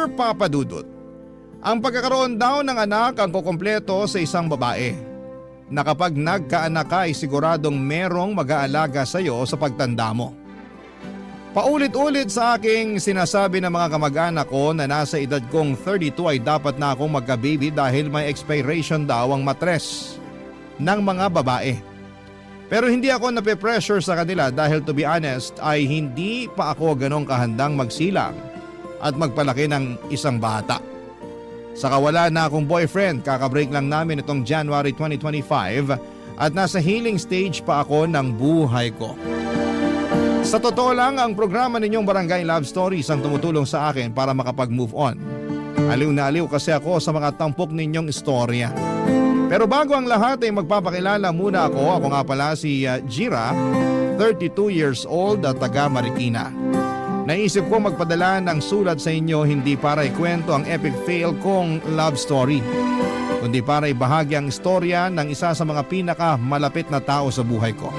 Dear Papa Dudut, ang pagkakaroon daw ng anak ang kukumpleto sa isang babae na kapag nagkaanak ka ay siguradong merong mag-aalaga sa iyo sa pagtanda mo. Paulit-ulit sa aking sinasabi ng mga kamag-anak ko na nasa edad kong 32 ay dapat na akong magka-baby dahil may expiration daw ang matres ng mga babae. Pero hindi ako nape-pressure sa kanila dahil to be honest ay hindi pa ako ganong kahandang magsilang at magpalaki ng isang bata. Saka wala na akong boyfriend, kakabreak lang namin itong January 2025 at nasa healing stage pa ako ng buhay ko. Sa totoo lang, ang programa ninyong Barangay Love Stories ang tumutulong sa akin para makapag-move on. Aliw na aliw kasi ako sa mga tampok ninyong istorya. Pero bago ang lahat ay magpapakilala muna ako. Ako nga pala si Jira, 32 years old at taga Marikina. Naisip ko magpadala ng sulat sa inyo hindi para ikwento ang epic fail kong love story, kundi para ibahagi ang istorya ng isa sa mga pinaka-malapit na tao sa buhay ko.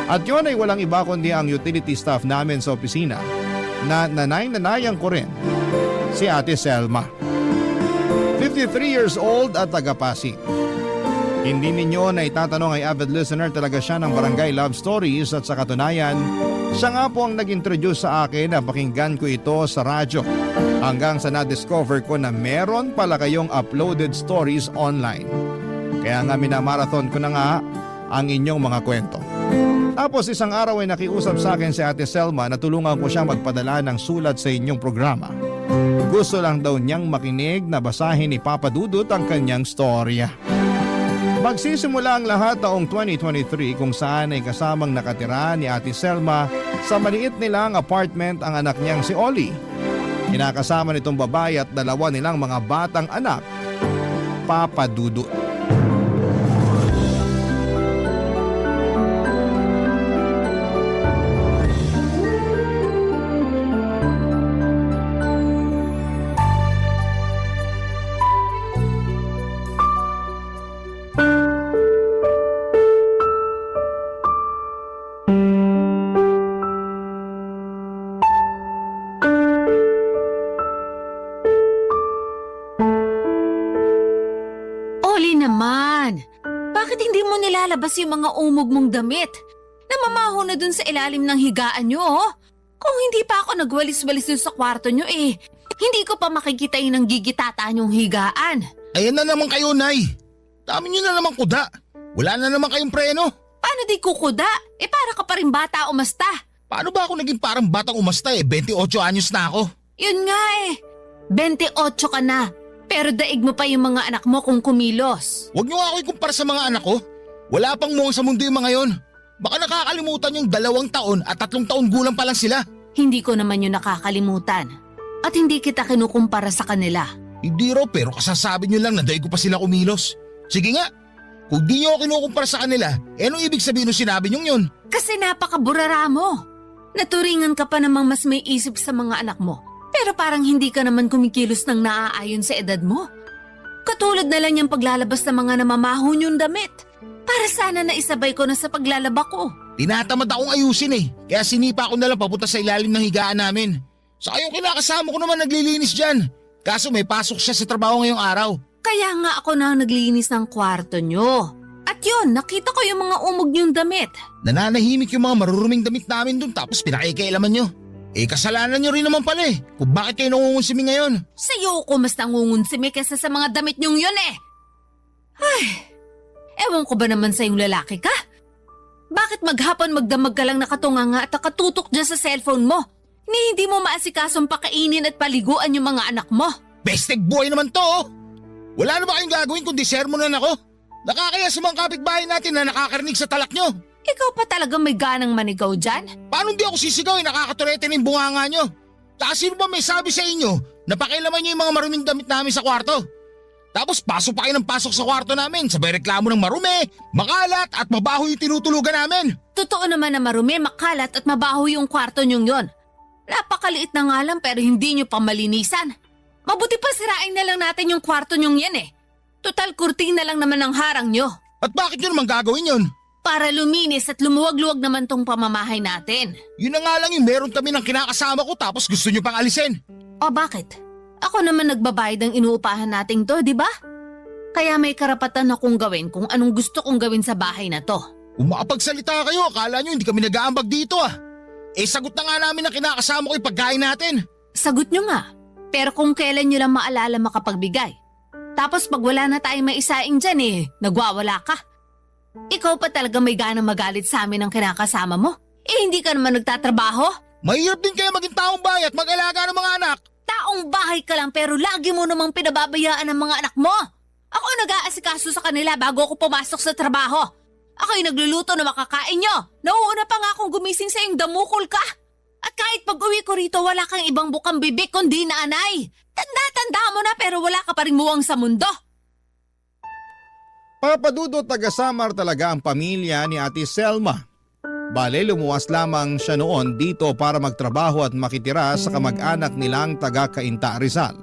At yun ay walang iba kundi ang utility staff namin sa opisina na nanay-nanayan ko rin, si Ate Selma. 53 years old at taga-Pasig. Hindi ninyo na itatanong ay avid listener talaga siya ng Barangay Love Stories at sa katunayan, siya nga po ang nag-introduce sa akin na pakinggan ko ito sa radyo hanggang sa na-discover ko na meron pala kayong uploaded stories online. Kaya nga minamarathon ko na nga ang inyong mga kwento. Tapos isang araw ay nakiusap sa akin si Ate Selma na tulungan ko siyang magpadala ng sulat sa inyong programa. Gusto lang daw niyang makinig na basahin ni Papa Dudut ang kanyang storya. Magsisimula ang lahat taong 2023 kung saan ay kasamang nakatira ni Ate Selma sa maliit nilang apartment ang anak niyang si Oli. Kinakasama nitong babae at dalawa nilang mga batang anak, Papa Dudut. Lalabas yung mga umog mong damit. Namamaho na dun sa ilalim ng higaan nyo, oh. Kung hindi pa ako nagwalis-walis dun sa kwarto nyo hindi ko pa makikita yung gigitata nyong higaan. Ayan na naman kayo, Nay. Dami nyo na naman kuda. Wala na naman kayong preno. Paano di kukuda? Para ka pa rin bata umasta. Paano ba ako naging parang batang umasta 28 anyos na ako? Yun nga 28 ka na. Pero daig mo pa yung mga anak mo kung kumilos. Huwag nyo ako ikumpara sa mga anak ko. Wala pang muwang sa mundo yung mga yon. Baka nakakalimutan yung 2 taon at 3 taon gulang pa lang sila. Hindi ko naman yun nakakalimutan. At hindi kita kinukumpara sa kanila. Hindi raw, pero kasasabi nyo lang na daig ko pa sila kumilos. Sige nga, kung di nyo ako kinukumpara sa kanila, anong ibig sabihin nung sinabi nyo yun? Kasi napakaburara mo. Naturingan ka pa namang mas may isip sa mga anak mo. Pero parang hindi ka naman kumikilos ng naaayon sa edad mo. Katulad na lang yung paglalabas ng mga namamaho yung damit. Para sana naisabay ko na sa paglalaba ko. Tinatamad akong ayusin kaya sinipa ko na lang papunta sa ilalim ng higaan namin. Saka yung kinakasama ko naman naglilinis dyan. Kaso may pasok siya sa trabaho ngayong araw. Kaya nga ako na naglinis ng kwarto nyo. At yun, nakita ko yung mga umog yung damit. Nananahimik yung mga maruruming damit namin dun tapos pinakikialaman nyo. Kasalanan nyo rin naman pala kung bakit kayo nangungunsimi ngayon. Sa'yo ko mas nangungunsimi kesa sa mga damit nyong yun Ay, ewan ko ba naman sa yung lalaki ka? Bakit maghapon magdamag ka lang nakatunganga at nakatutok dyan sa cellphone mo? Hindi mo maasikasong pakainin at paliguan yung mga anak mo. Bestek boy naman to Wala na ba kayong gagawin kundi sermonan ako? Nakakaya sa mga kapitbahay natin na nakakarinig sa talak nyo. Ikaw pa talaga may ganang manigaw dyan? Paano hindi ako sisigaw nakakaturete ng bunganga nyo? Tsaka sino ba may sabi sa inyo na pakialaman nyo yung mga maruming damit namin sa kwarto? Tapos pasok pa kayo ng pasok sa kwarto namin, sabay reklamo ng marumi, makalat at mabaho yung tinutulugan namin. Totoo naman na marumi, makalat at mabaho yung kwarto nyong yon. Napakaliit na nga lang pero hindi nyo pa malinisan. Mabuti pa sirain na lang natin yung kwarto nyong yan Total kurtina lang naman ang harang nyo. At bakit nyo naman gagawin yun? Para luminis at lumuwag-luwag naman tong pamamahay natin. Yun na nga lang yung meron kami ng kinakasama ko tapos gusto nyo pang alisin. O bakit? Ako naman nagbabayad ng inuupahan nating to, di ba? Kaya may karapatan akong gawin kung anong gusto kong gawin sa bahay na to. Kung makapagsalita kayo, akala nyo hindi kami nag-aambag dito ah. Sagot na nga namin na kinakasama ko yung pagkain natin. Sagot nyo nga. Pero kung kailan nyo lang maalala makapagbigay. Tapos pag wala na tayong maisaing dyan nagwawala ka. Ikaw pa talaga may ganang magalit sa amin ng kinakasama mo? Hindi ka naman nagtatrabaho? Mahirap din kayo maging taong bahay at mag-alaga ng mga anak. Taong bahay ka lang pero lagi mo namang pinababayaan ang mga anak mo. Ako nag-aasikaso sa kanila bago ako pumasok sa trabaho. Ako'y nagluluto na makakain nyo. Nauuna pa nga akong gumising sa iyong damukol ka. At kahit pag-uwi ko rito wala kang ibang bukang bibig kundi nanay. Tanda-tanda mo na pero wala ka pa rin muwang sa mundo. Papadudot taga-Samar talaga ang pamilya ni Ate Selma. Bale lumuwas lamang siya noon dito para magtrabaho at makitira sa kamag-anak nilang taga-Cainta, Rizal.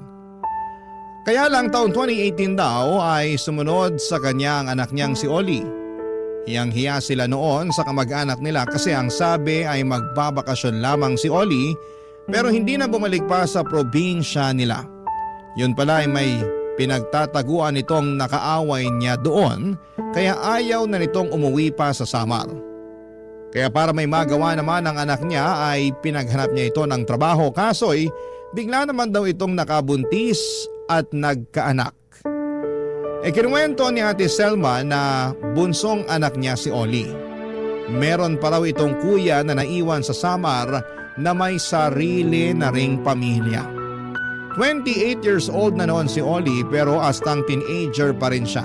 Kaya lang taon 2018 daw ay sumunod sa kanya ang anak niyang si Oli. Hiyang-hiya sila noon sa kamag-anak nila kasi ang sabi ay magbabakasyon lamang si Oli pero hindi na bumalik pa sa probinsya nila. Yun pala ay may pinagtataguan nitong nakaaway niya doon kaya ayaw na nitong umuwi pa sa Samar. Kaya para may magawa naman ang anak niya ay pinaghanap niya ito ng trabaho kaso'y bigla naman daw itong nakabuntis at nagkaanak. Kinuwento ni Ate Selma na bunsong anak niya si Oli. Meron pa raw itong kuya na naiwan sa Samar na may sarili na ring pamilya. 28 years old na noon si Oli pero astang teenager pa rin siya.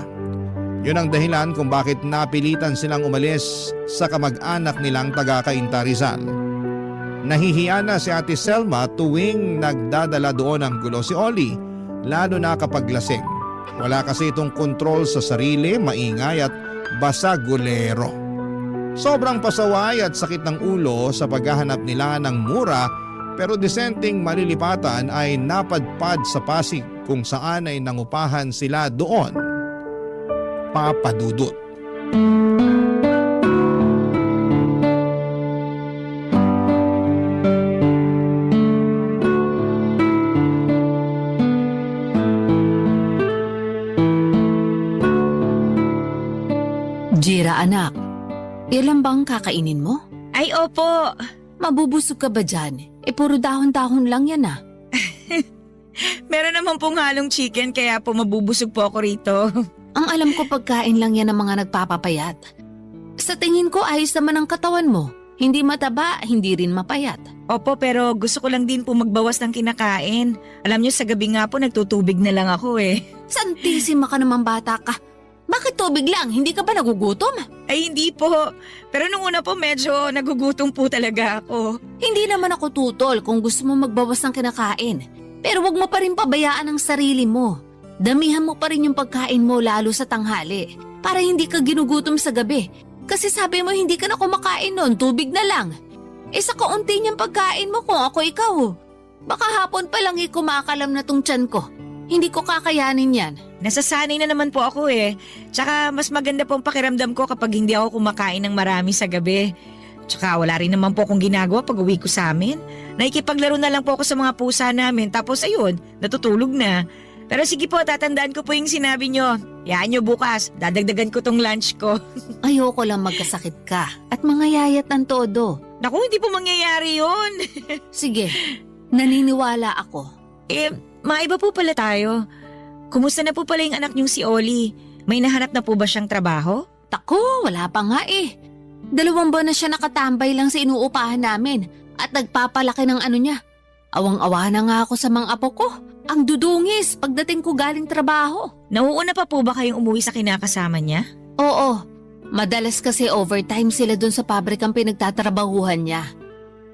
Yun ang dahilan kung bakit napilitan silang umalis sa kamag-anak nilang taga-Cainta, Rizal. Nahihiya na si Ate Selma tuwing nagdadala doon ng gulo si Oli, lalo na kapag lasing. Wala kasi itong kontrol sa sarili, maingay at basagulero. Sobrang pasaway at sakit ng ulo sa paghahanap nila ng mura pero disenteng malilipatan ay napadpad sa Pasig kung saan ay nangupahan sila doon. Papadudot. Jira anak, ilan bang kakainin mo? Ay, opo. Mabubusog ka ba dyan? Puro dahon-dahon lang yan ah. Meron naman pong halong chicken kaya po mabubusog po ako rito. Ang alam ko pagkain lang yan ng mga nagpapapayat. Sa tingin ko ayos naman ang katawan mo. Hindi mataba, hindi rin mapayat. Opo, pero gusto ko lang din po magbawas ng kinakain. Alam niyo, sa gabi nga po nagtutubig na lang ako eh. Santisima ka naman bata ka. Bakit tubig lang? Hindi ka ba nagugutom? Ay, hindi po. Pero nung una po medyo nagugutom po talaga ako. Hindi naman ako tutol kung gusto mo magbawas ng kinakain. Pero wag mo pa rin pabayaan ang sarili mo. Damihan mo pa rin yung pagkain mo lalo sa tanghali para hindi ka ginugutom sa gabi. Kasi sabi mo hindi ka na kumakain noon, tubig na lang. Sa kaunti niyang pagkain mo kung ako ikaw. Baka hapon pa lang kumakalam na tong tiyan ko. Hindi ko kakayanin yan. Nasasanay na naman po ako eh. Tsaka mas maganda pong pakiramdam ko kapag hindi ako kumakain ng marami sa gabi. Tsaka wala rin naman po akong ginagawa pag uwi ko sa amin. Nakikipaglaro na lang po ako sa mga pusa namin tapos ayun, natutulog na. Pero sige po, tatandaan ko po yung sinabi nyo. Yaan nyo bukas, dadagdagan ko tong lunch ko. Ayoko lang magkasakit ka at mangayayat ng todo. Naku, hindi po mangyayari yun. Sige, naniniwala ako. Maiba po pala tayo. Kumusta na po pala yung anak niyong si Oli? May nahanap na po ba siyang trabaho? Tako, wala pa nga eh. 2 buwan na siya nakatambay lang sa inuupahan namin at nagpapalaki ng ano niya. Awang-awa na nga ako sa mga apo ko. Ang dudungis pagdating ko galing trabaho. Nauuna pa po ba kayong umuwi sa kinakasama niya? Oo, madalas kasi overtime sila doon sa pabrikang pinagtatrabahuhan niya.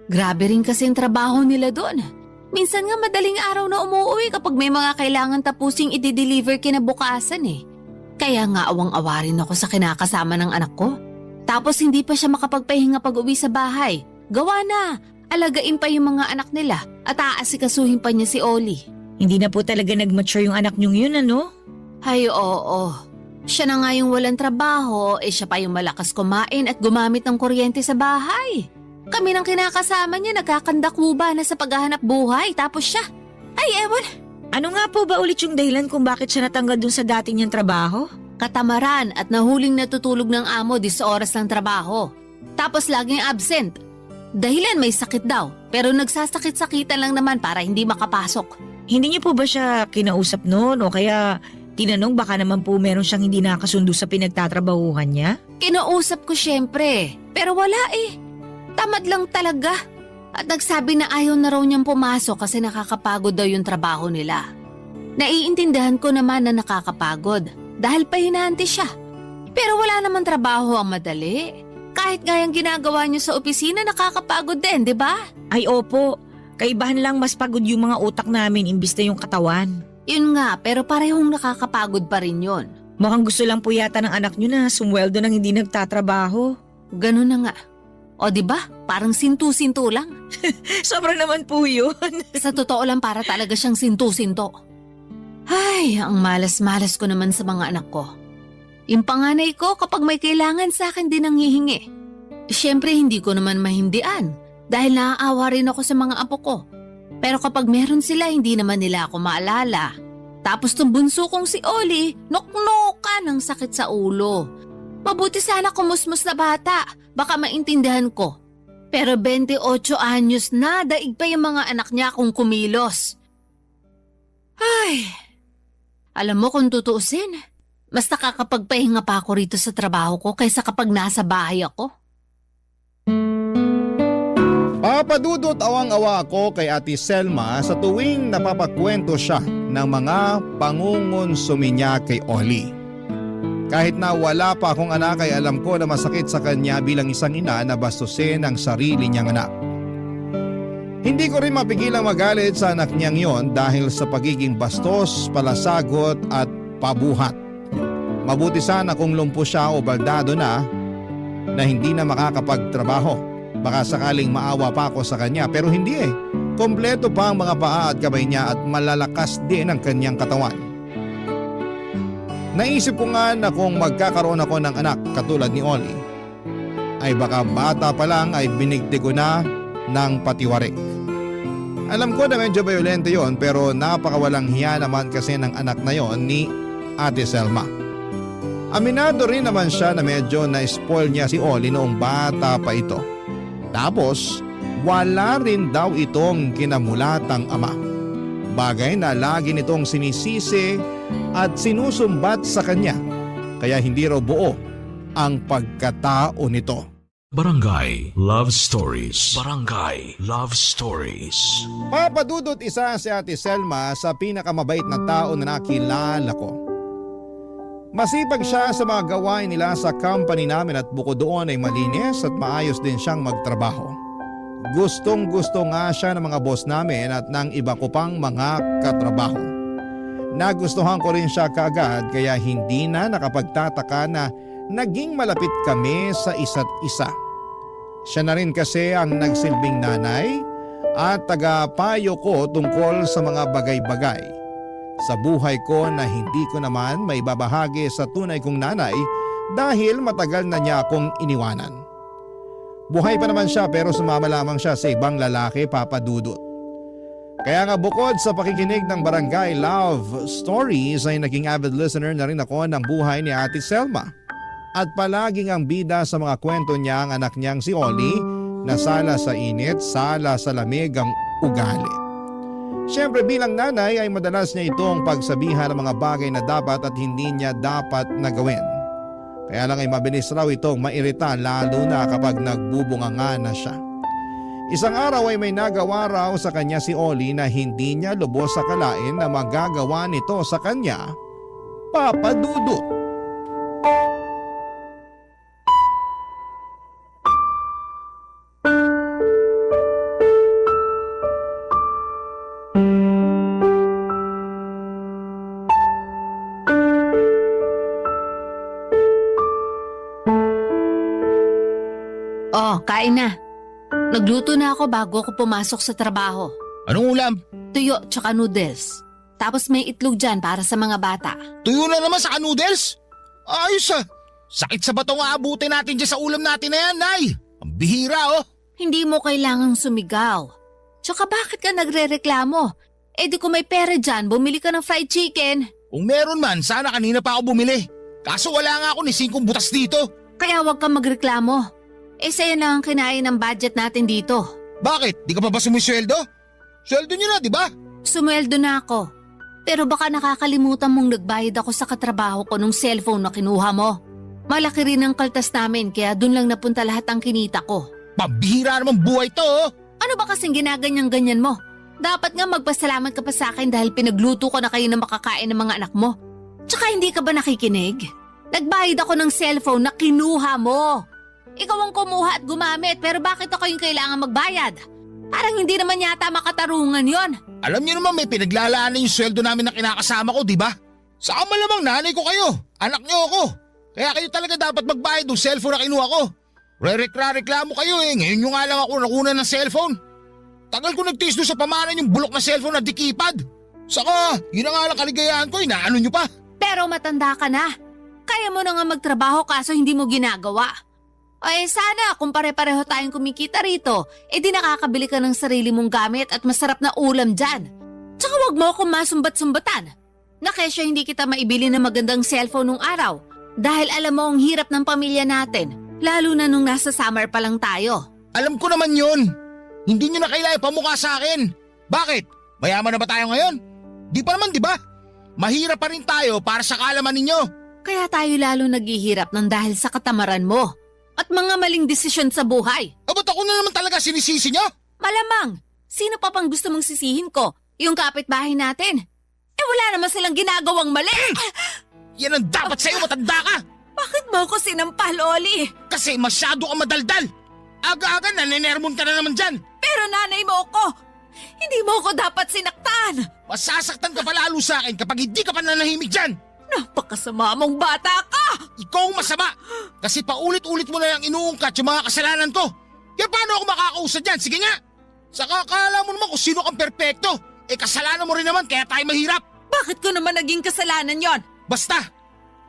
Grabe rin kasi ang trabaho nila doon. Minsan nga madaling araw na umuwi kapag may mga kailangan tapusing i-deliver kinabukasan eh. Kaya nga awang-awa rin ako sa kinakasama ng anak ko. Tapos hindi pa siya makapagpahinga pag uwi sa bahay. Gawa na, alagain pa yung mga anak nila at aasikasuhin pa niya si Oli. Hindi na po talaga nag-mature yung anak niyong yun, ano? Ay oo, siya na nga yung walang trabaho, siya pa yung malakas kumain at gumamit ng kuryente sa bahay. Kami ng kinakasama niya nagkakandakuba na sa paghahanap buhay tapos siya. Ay ewan, Ano nga po ba ulit yung dahilan kung bakit siya natanggal dun sa dati niyang trabaho? Katamaran at nahuling natutulog ng amo di sa oras ng trabaho. Tapos laging absent. Dahilan may sakit daw, pero nagsasakit-sakitan lang naman para hindi makapasok. Hindi niyo po ba siya kinausap noon o kaya tinanong baka naman po meron siyang hindi nakasundo sa pinagtatrabahuhan niya? Kinausap ko syempre, pero wala eh. Tamad lang talaga. At nagsabi na ayaw na raw niyang pumasok kasi nakakapagod daw yung trabaho nila. Naiintindihan ko naman na nakakapagod dahil pahinante siya. Pero wala naman trabaho ang madali. Kahit nga yung ginagawa niyo sa opisina nakakapagod din, di ba? Ay opo, kaibahan lang mas pagod yung mga utak namin imbis na yung katawan. Yun nga, pero parehong nakakapagod pa rin yun. Mukhang gusto lang po yata ng anak niyo na sumweldo nang hindi nagtatrabaho. Ganun na nga. O di ba? Parang sintu-sinto lang. Sobra naman po yun. Sa totoo lang para talaga siyang sintu-sinto. Ay, ang malas-malas ko naman sa mga anak ko. Yung panganay ko kapag may kailangan sa akin din ang hihingi. Siyempre hindi ko naman mahindian dahil naaawa rin ako sa mga apo ko. Pero kapag meron sila hindi naman nila ako maalala. Tapos tong bunso kong si Oli, noknoka ng sakit sa ulo. Mabuti sana kumusmus na bata, baka maintindihan ko. Pero 28 anyos na, daig pa yung mga anak niya kung kumilos. Ay, alam mo kung tutuusin, mas nakakapagpahinga pa ako rito sa trabaho ko kaysa kapag nasa bahay ako. Papadudot awang-awa ako kay Ate Selma sa tuwing napapakwento siya ng mga pangungonsumi niya kay Oli. Kahit na wala pa akong anak ay alam ko na masakit sa kanya bilang isang ina na bastusin ang sarili niyang anak. Hindi ko rin mapigilang magalit sa anak niyang yon dahil sa pagiging bastos, palasagot at pabuhat. Mabuti sana kung lumpo siya o baldado na hindi na makakapagtrabaho. Baka sakaling maawa pa ako sa kanya pero hindi eh. Kompleto pa ang mga paa at kamay niya at malalakas din ang kanyang katawan. Naisip ko nga na kung magkakaroon ako ng anak katulad ni Oli, ay baka bata pa lang ay binigti ko na ng patiwarik. Alam ko na medyo violento yon pero napakawalang hiya naman kasi ng anak na yon ni Ate Selma. Aminado rin naman siya na medyo na-spoil niya si Oli noong bata pa ito. Tapos wala rin daw itong kinamulatang ama. Bagay na lagi nitong sinisisi at sinusumbat sa kanya. Kaya hindi raw buo ang pagkatao nito. Barangay Love Stories. Barangay Love Stories. Papadudot isa si Ate Selma sa pinakamabait na tao na nakilala ko. Masipag siya sa mga gawain nila sa company namin at bukod doon ay malinis at maayos din siyang magtrabaho. Gustong-gusto nga siya ng mga boss namin at ng iba ko pang mga katrabaho. Nagustuhan ko rin siya kaagad kaya hindi na nakapagtataka na naging malapit kami sa isa't isa. Siya na rin kasi ang nagsilbing nanay at tagapayo ko tungkol sa mga bagay-bagay sa buhay ko na hindi ko naman may babahagi sa tunay kong nanay dahil matagal na niya akong iniwanan. Buhay pa naman siya pero sumama lamang siya sa ibang lalaki, papadudot. Kaya nga bukod sa pakikinig ng Barangay Love Stories ay naging avid listener na rin ako ng buhay ni Ate Selma. At palaging ang bida sa mga kwento niya ang anak niyang si Oli na sala sa init, sala sa lamig ang ugali. Siyempre bilang nanay ay madalas niya itong pagsabihan ng mga bagay na dapat at hindi niya dapat na gawin. Kaya lang ay mabilis raw itong mairita lalo na kapag nagbubunganga na siya. Isang araw ay may nagawa raw sa kanya si Oli na hindi niya lubos sa kalain na magagawa nito sa kanya, papadudot. Oh, kain na. Nagluto na ako bago ako pumasok sa trabaho. Anong ulam? Tuyo tsaka noodles. Tapos may itlog dyan para sa mga bata. Tuyo na naman sa noodles? Ayos ah. Sakit sa batong aabutin natin dyan sa ulam natin na yan, Nay. Ang bihira oh. Hindi mo kailangang sumigaw. Tsaka bakit ka nagrereklamo? Eh di kung may pera dyan, bumili ka ng fried chicken. Kung meron man, sana kanina pa ako bumili. Kaso wala nga ako ni 5 butas dito. Kaya huwag kang magreklamo. Eh sa'yo lang ang kinain ng budget natin dito. Bakit? Di ka pa ba sumisweldo? Sweldo niyo na, di ba? Sumweldo na ako. Pero baka nakakalimutan mong nagbayad ako sa katrabaho ko nung cellphone na kinuha mo. Malaki rin ang kaltas namin kaya dun lang napunta lahat ang kinita ko. Pambihira naman buhay to, oh. Ano ba kasing ginaganyan-ganyan mo? Dapat nga magpasalamat ka pa sa akin dahil pinagluto ko na kayo na makakain ng mga anak mo. Tsaka hindi ka ba nakikinig? Nagbayad ako ng cellphone na kinuha mo. Ikaw ang kumuha at gumamit pero bakit ako yung kailangan magbayad? Parang hindi naman yata makatarungan yon. Alam niyo naman may pinaglalaanan yung sweldo namin na kinakasama ko, di ba? Saka malamang nanay ko kayo. Anak niyo ako. Kaya kayo talaga dapat magbayad ng cellphone na kinuha ko. Reklamo kayo eh. Ngayon nyo nga lang ako nakunan ng cellphone. Tagal ko nagtiis doon sa pamanan yung bulok na cellphone na dikipad. Saka, yun na nga lang kaligayahan ko, inaano nyo pa. Pero matanda ka na. Kaya mo na nga magtrabaho kaso hindi mo ginagawa. Ay sana kung pare-pareho tayong kumikita rito, di nakakabili ka ng sarili mong gamit at masarap na ulam dyan. Tsaka wag mo akong masumbat-sumbatan. Na kesyo hindi kita maibili ng magandang cellphone nung araw. Dahil alam mo ang hirap ng pamilya natin, lalo na nung nasa summer pa lang tayo. Alam ko naman yun. Hindi nyo na kailangan pamukha sa akin. Bakit? Mayaman na ba tayo ngayon? Di pa naman, di ba? Mahirap pa rin tayo para sa kaalaman ninyo. Kaya tayo lalo naghihirap ng dahil sa katamaran mo at mga maling desisyon sa buhay. Ba't ako na naman talaga sinisisi nyo? Malamang, sino pa pang gusto mong sisihin ko? Yung kapitbahay natin? Wala naman silang ginagawang mali. Yan ang dapat sa'yo, matanda ka. Bakit mo ako sinampal, Oli? Kasi masyado ka madaldal. Aga-aga naninermon ka na naman dyan. Pero nanay mo ako. Hindi mo ako dapat sinaktan. Masasaktan ka pa lalo sa akin kapag hindi ka pa nanahimik dyan. Napakasama mong bata ka. Ikaw ang masama. Kasi paulit-ulit mo na lang inuungkat yung mga kasalanan ko. Kaya paano ako makakausad dyan? Sige nga. Saka akala mo naman kung sino kang perpekto. Kasalanan mo rin naman kaya tayo mahirap. Bakit ko naman naging kasalanan yon? Basta,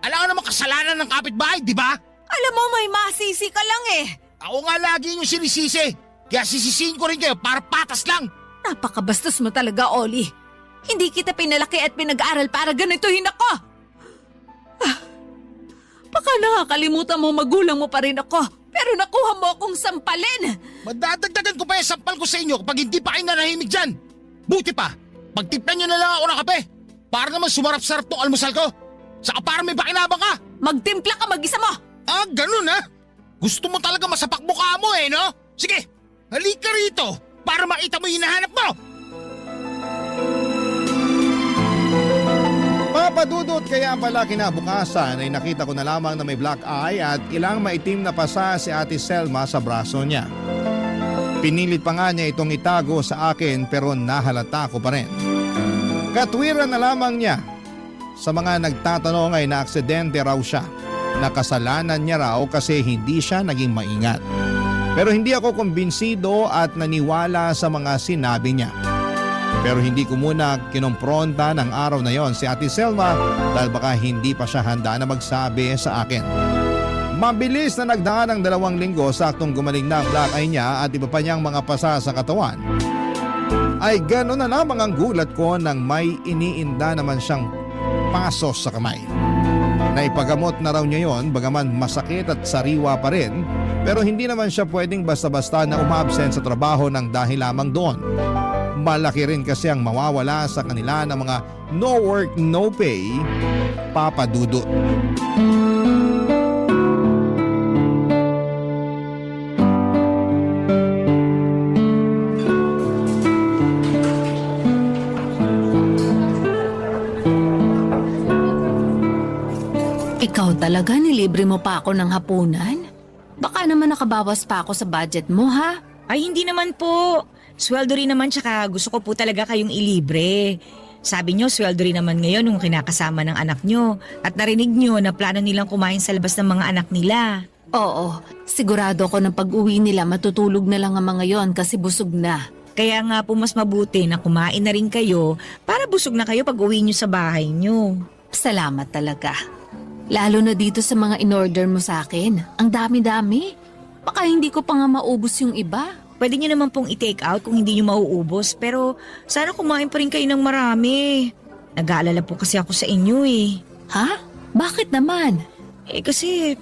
alam ka naman kasalanan ng kapitbahay, di ba? Alam mo may masisi ka lang eh. Ako nga lagi yung sinisisi. Kaya sisisihin ko rin kayo para patas lang. Napakabastos mo talaga, Oli. Hindi kita pinalaki at pinag-aral para ganituhin ako. Baka nakakalimutan mo magulang mo pa rin ako. Pero nakuha mo akong sampalin. Madadagdagan ko pa yung sampal ko sa inyo kapag hindi pa kayo nanahimik dyan. Buti pa, pagtiplan nyo na lang ako ng kape. Para naman sumarap-sarap tong almusal ko. Saka para may pakinabang ka. Magtimpla ka mag-isa mo. Ah, ganun ha? Gusto mo talaga masapak mukha mo eh, no? Sige, halika rito para makita mo yung hinahanap mo. Papadudot kaya pala kinabukasan ay nakita ko na lamang na may black eye at ilang maitim na pasa si Ate Selma sa braso niya. Pinilit pa nga niya itong itago sa akin pero nahalata ko pa rin. Katwiran na lamang niya. Sa mga nagtatanong ay naaksidente raw siya. Nakasalanan niya raw kasi hindi siya naging maingat. Pero hindi ako kumbinsido at naniwala sa mga sinabi niya. Pero hindi ko muna kinompronta ng araw na yon si Ate Selma dahil baka hindi pa siya handa na magsabi sa akin. Mabilis na nagdaan ng 2 linggo saktong gumaling na ang black eye niya at iba pa niyang mga pasa sa katawan. Ay gano'n na lamang ang gulat ko nang may iniinda naman siyang pasos sa kamay. Naipagamot na raw niya yon bagaman masakit at sariwa pa rin pero hindi naman siya pwedeng basta-basta na umabsent sa trabaho ng dahil lamang doon. Malaki rin kasi ang mawawala sa kanila ng mga no work no pay papadudot. Ikaw talaga nilibre mo pa ako ng hapunan? Baka naman nakabawas pa ako sa budget mo ha? Ay, hindi naman po. Sweldo rin naman tsaka gusto ko po talaga kayong ilibre. Sabi nyo, sweldo rin naman ngayon nung kinakasama ng anak nyo. At narinig nyo na plano nilang kumain sa labas ng mga anak nila. Oo, sigurado ko na pag-uwi nila matutulog na lang ang mga yon kasi busog na. Kaya nga po mas mabuti na kumain na rin kayo para busog na kayo pag uwi nyo sa bahay nyo. Salamat talaga. Lalo na dito sa mga in-order mo sa akin. Ang dami-dami. Baka hindi ko pa nga maubos yung iba. pwede nyo naman pong i-take out kung hindi nyo mauubos. Pero sana kumain pa rin kayo ng marami. Nag-aalala po kasi ako sa inyo eh. Ha? Bakit naman? Kasi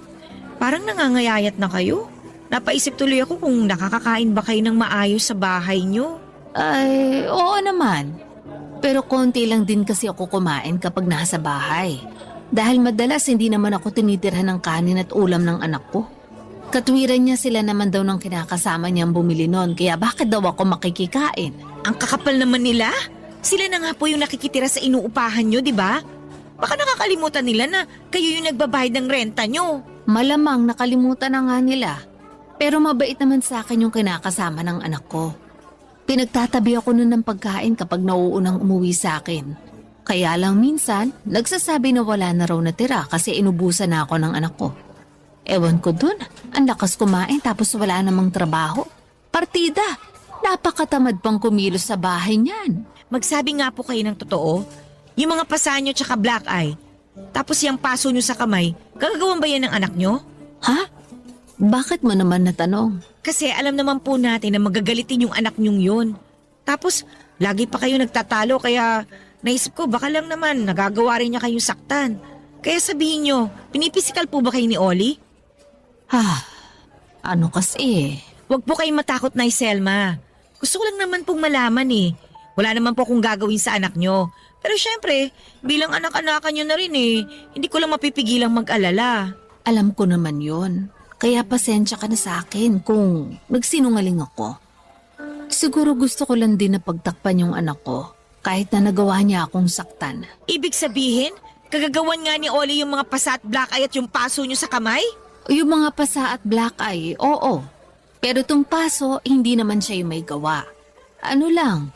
parang nangangayayat na kayo. Napaisip tuloy ako kung nakakakain ba kayo ng maayos sa bahay nyo. Ay, oo naman. Pero konti lang din kasi ako kumain kapag nasa bahay. Dahil madalas hindi naman ako tinitirhan ng kanin at ulam ng anak ko. Katwiran niya sila naman daw ng kinakasama niyang bumili nun, kaya bakit daw ako makikikain? Ang kakapal naman nila. Sila na nga po yung nakikitira sa inuupahan nyo, di ba? Baka nakakalimutan nila na kayo yung nagbabayad ng renta nyo. Malamang nakalimutan na nga nila. Pero mabait naman sa akin yung kinakasama ng anak ko. Pinagtatabi ako nun ng pagkain kapag nauunang umuwi sa akin. Kaya lang minsan, nagsasabi na wala na raw natira kasi inubusan na ako ng anak ko. Ewan ko dun, ang lakas kumain tapos wala namang trabaho. Partida, napakatamad pang kumilos sa bahay niyan. Magsabi nga po kayo ng totoo. Yung mga pasa nyo tsaka black eye. Tapos yung paso nyo sa kamay, gagawin ba yan ng anak nyo? Ha? Bakit mo naman natanong? Kasi alam naman po natin na magagalitin yung anak nyong yun. Tapos, lagi pa kayo nagtatalo kaya naisip ko baka lang naman nagagawa rin niya kayong saktan. Kaya sabihin nyo, pinipisikal po ba kayo ni Oli? Ano kasi? Huwag po kayong matakot na Selma. Gusto ko lang naman pong malaman eh. Wala naman po akong gagawin sa anak nyo. Pero syempre, bilang anak-anakan nyo na rin eh, hindi ko lang mapipigilang mag-alala. Alam ko naman yon. Kaya pasensya ka na sa akin kung nagsinungaling ako. Siguro gusto ko lang din na pagtakpan yung anak ko kahit na nagawa niya akong saktan. Ibig sabihin, kagagawan nga ni Oli yung mga pasa at black eye at yung paso nyo sa kamay? Yung mga pasa at black eye, oo. Pero tong paso, hindi naman siya yung may gawa. Ano lang,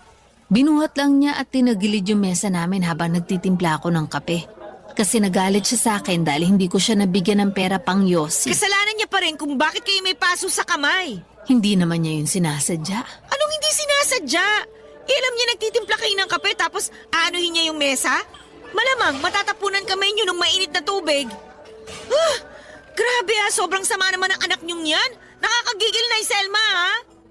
binuhat lang niya at tinagilid yung mesa namin habang nagtitimpla ako ng kape. Kasi nagalit siya sa akin dahil hindi ko siya nabigyan ng pera pang yosi. Kasalanan niya pa rin kung bakit kayo may paso sa kamay. Hindi naman niya yung sinasadya. Anong hindi sinasadya? Alam niya nagtitimpla kayo ng kape tapos aanuhin niya yung mesa? Malamang matatapunan kamay niyo ng mainit na tubig. Grabe sobrang sama naman ng anak niyong yan. Nakakagigil na Selma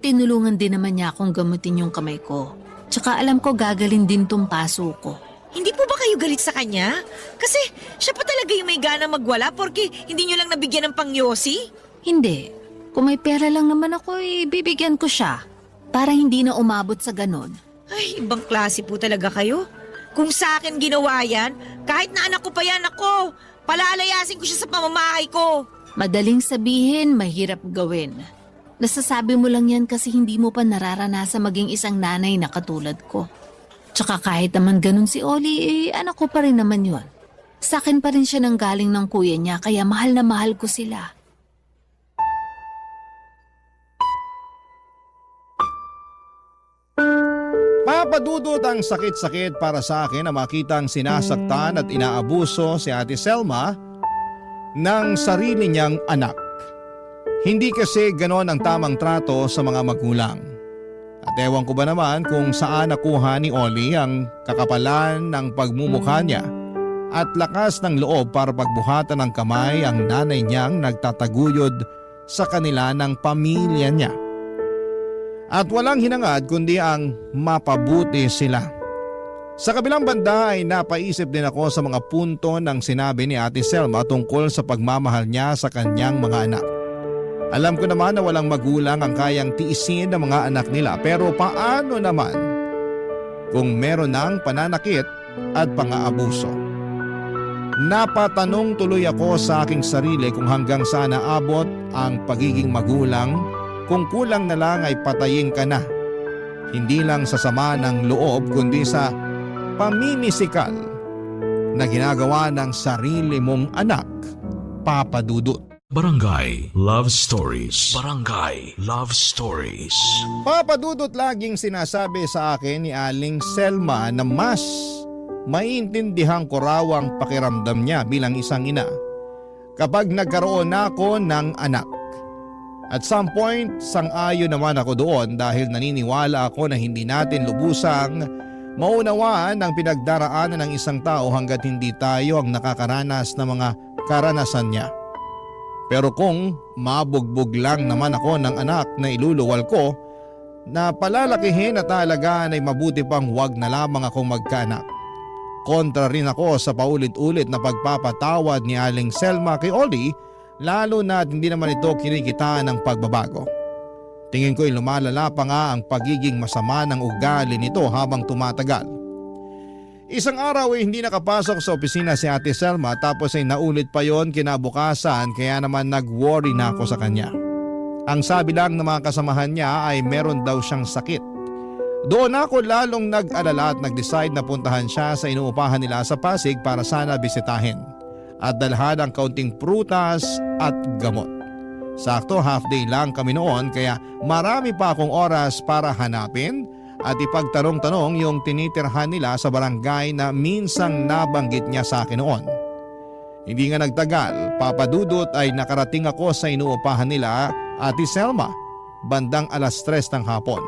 Tinulungan din naman niya akong gamutin yung kamay ko. Tsaka alam ko gagalin din tong paso ko. Hindi po ba kayo galit sa kanya? Kasi siya pa talaga yung may gana magwala porque hindi niyo lang nabigyan ng pangyosi? Hindi. Kung may pera lang naman ako, bibigyan ko siya. Para hindi na umabot sa ganon. Ay, ibang klase po talaga kayo. Kung sa akin ginawa yan, kahit na anak ko pa yan ako, palalayasin ko siya sa pamamahay ko. Madaling sabihin, mahirap gawin. Nasasabi mo lang yan kasi hindi mo pa nararanasan maging isang nanay na katulad ko. Tsaka kahit naman ganun si Oli, anak ko pa rin naman yun. Sa akin pa rin siya nang galing ng kuya niya kaya mahal na mahal ko sila. Papadudot ang sakit-sakit para sa akin na makitang sinasaktan at inaabuso si Ate Selma ng sarili niyang anak. Hindi kasi ganon ang tamang trato sa mga magulang. At ewan ko ba naman kung saan nakuha ni Oli ang kakapalan ng pagmumukha niya at lakas ng loob para pagbuhatan ng kamay ang nanay niyang nagtataguyod sa kanila ng pamilya niya. At walang hinangad kundi ang mapabuti sila. Sa kabilang banda ay napaisip din ako sa mga punto ng sinabi ni Ate Selma tungkol sa pagmamahal niya sa kanyang mga anak. Alam ko naman na walang magulang ang kayang tiisin ng mga anak nila, pero paano naman kung meron ng pananakit at pang-aabuso? Napatanong tuloy ako sa aking sarili kung hanggang saan naabot ang pagiging magulang kung kulang na lang ay patayin ka na. Hindi lang sa sama ng loob kundi sa pamimisikal na ginagawa ng sarili mong anak, Papa Dudut. Barangay Love Stories. Barangay Love Stories. Papa Dudut, laging sinasabi sa akin ni Aling Selma na mas maiintindihan ko raw ang pakiramdam niya bilang isang ina kapag nagkaroon na ako ng anak. At some point, sang-ayon naman ako doon dahil naniniwala ako na hindi natin lubusang maunawaan ang pinagdaraanan ng isang tao hanggat hindi tayo ang nakakaranas ng mga karanasan niya. Pero kung mabugbog lang naman ako ng anak na iluluwal ko na palalakihin at alagaan ay mabuti pang wag na lamang akong magkaanak. Kontra rin ako sa paulit-ulit na pagpapatawad ni Aling Selma kay Oli, lalo na hindi naman ito kinikitaan ng pagbabago. Tingin ko'y lumalala pa nga ang pagiging masama ng ugali nito habang tumatagal. Isang araw ay hindi nakapasok sa opisina si Ate Selma tapos ay naulit pa yon kinabukasan kaya naman nag-worry na ako sa kanya. Ang sabi lang ng mga kasamahan niya ay meron daw siyang sakit. Doon ako lalong nag-alala at nag-decide na puntahan siya sa inuupahan nila sa Pasig para sana bisitahin at dalhan ang kaunting prutas at gamot. Sakto half day lang kami noon kaya marami pa akong oras para hanapin at ipagtanong-tanong yung tinitirhan nila sa barangay na minsang nabanggit niya sa akin noon. Hindi nga nagtagal, Papa Dudut ay nakarating ako sa inuupahan nila Ate Selma bandang 3:00 ng hapon.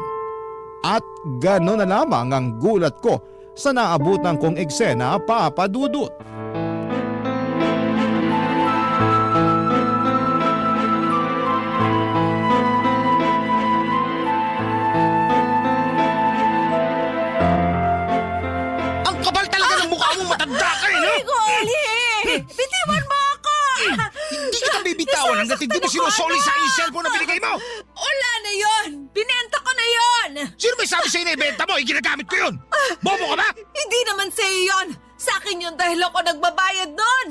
At gano'n na lamang ang gulat ko sa naabutan kong eksena, Papa Dudut. Ang kapal talaga ng mukha mo, matanda ka eh, no? Oli! Bitiwan mo ako! Hindi kita bibitawan hanggat hindi mo sinusoli sa akin yung cellphone na binigay mo! Wala na yon! Binenta ko na yon! Sino may sabi sa'yo na ibenta mo? Ginagamit ko yun! Bobo ka ba? Hindi naman sa'yo yon! Sa akin yun dahil ako nagbabayad doon!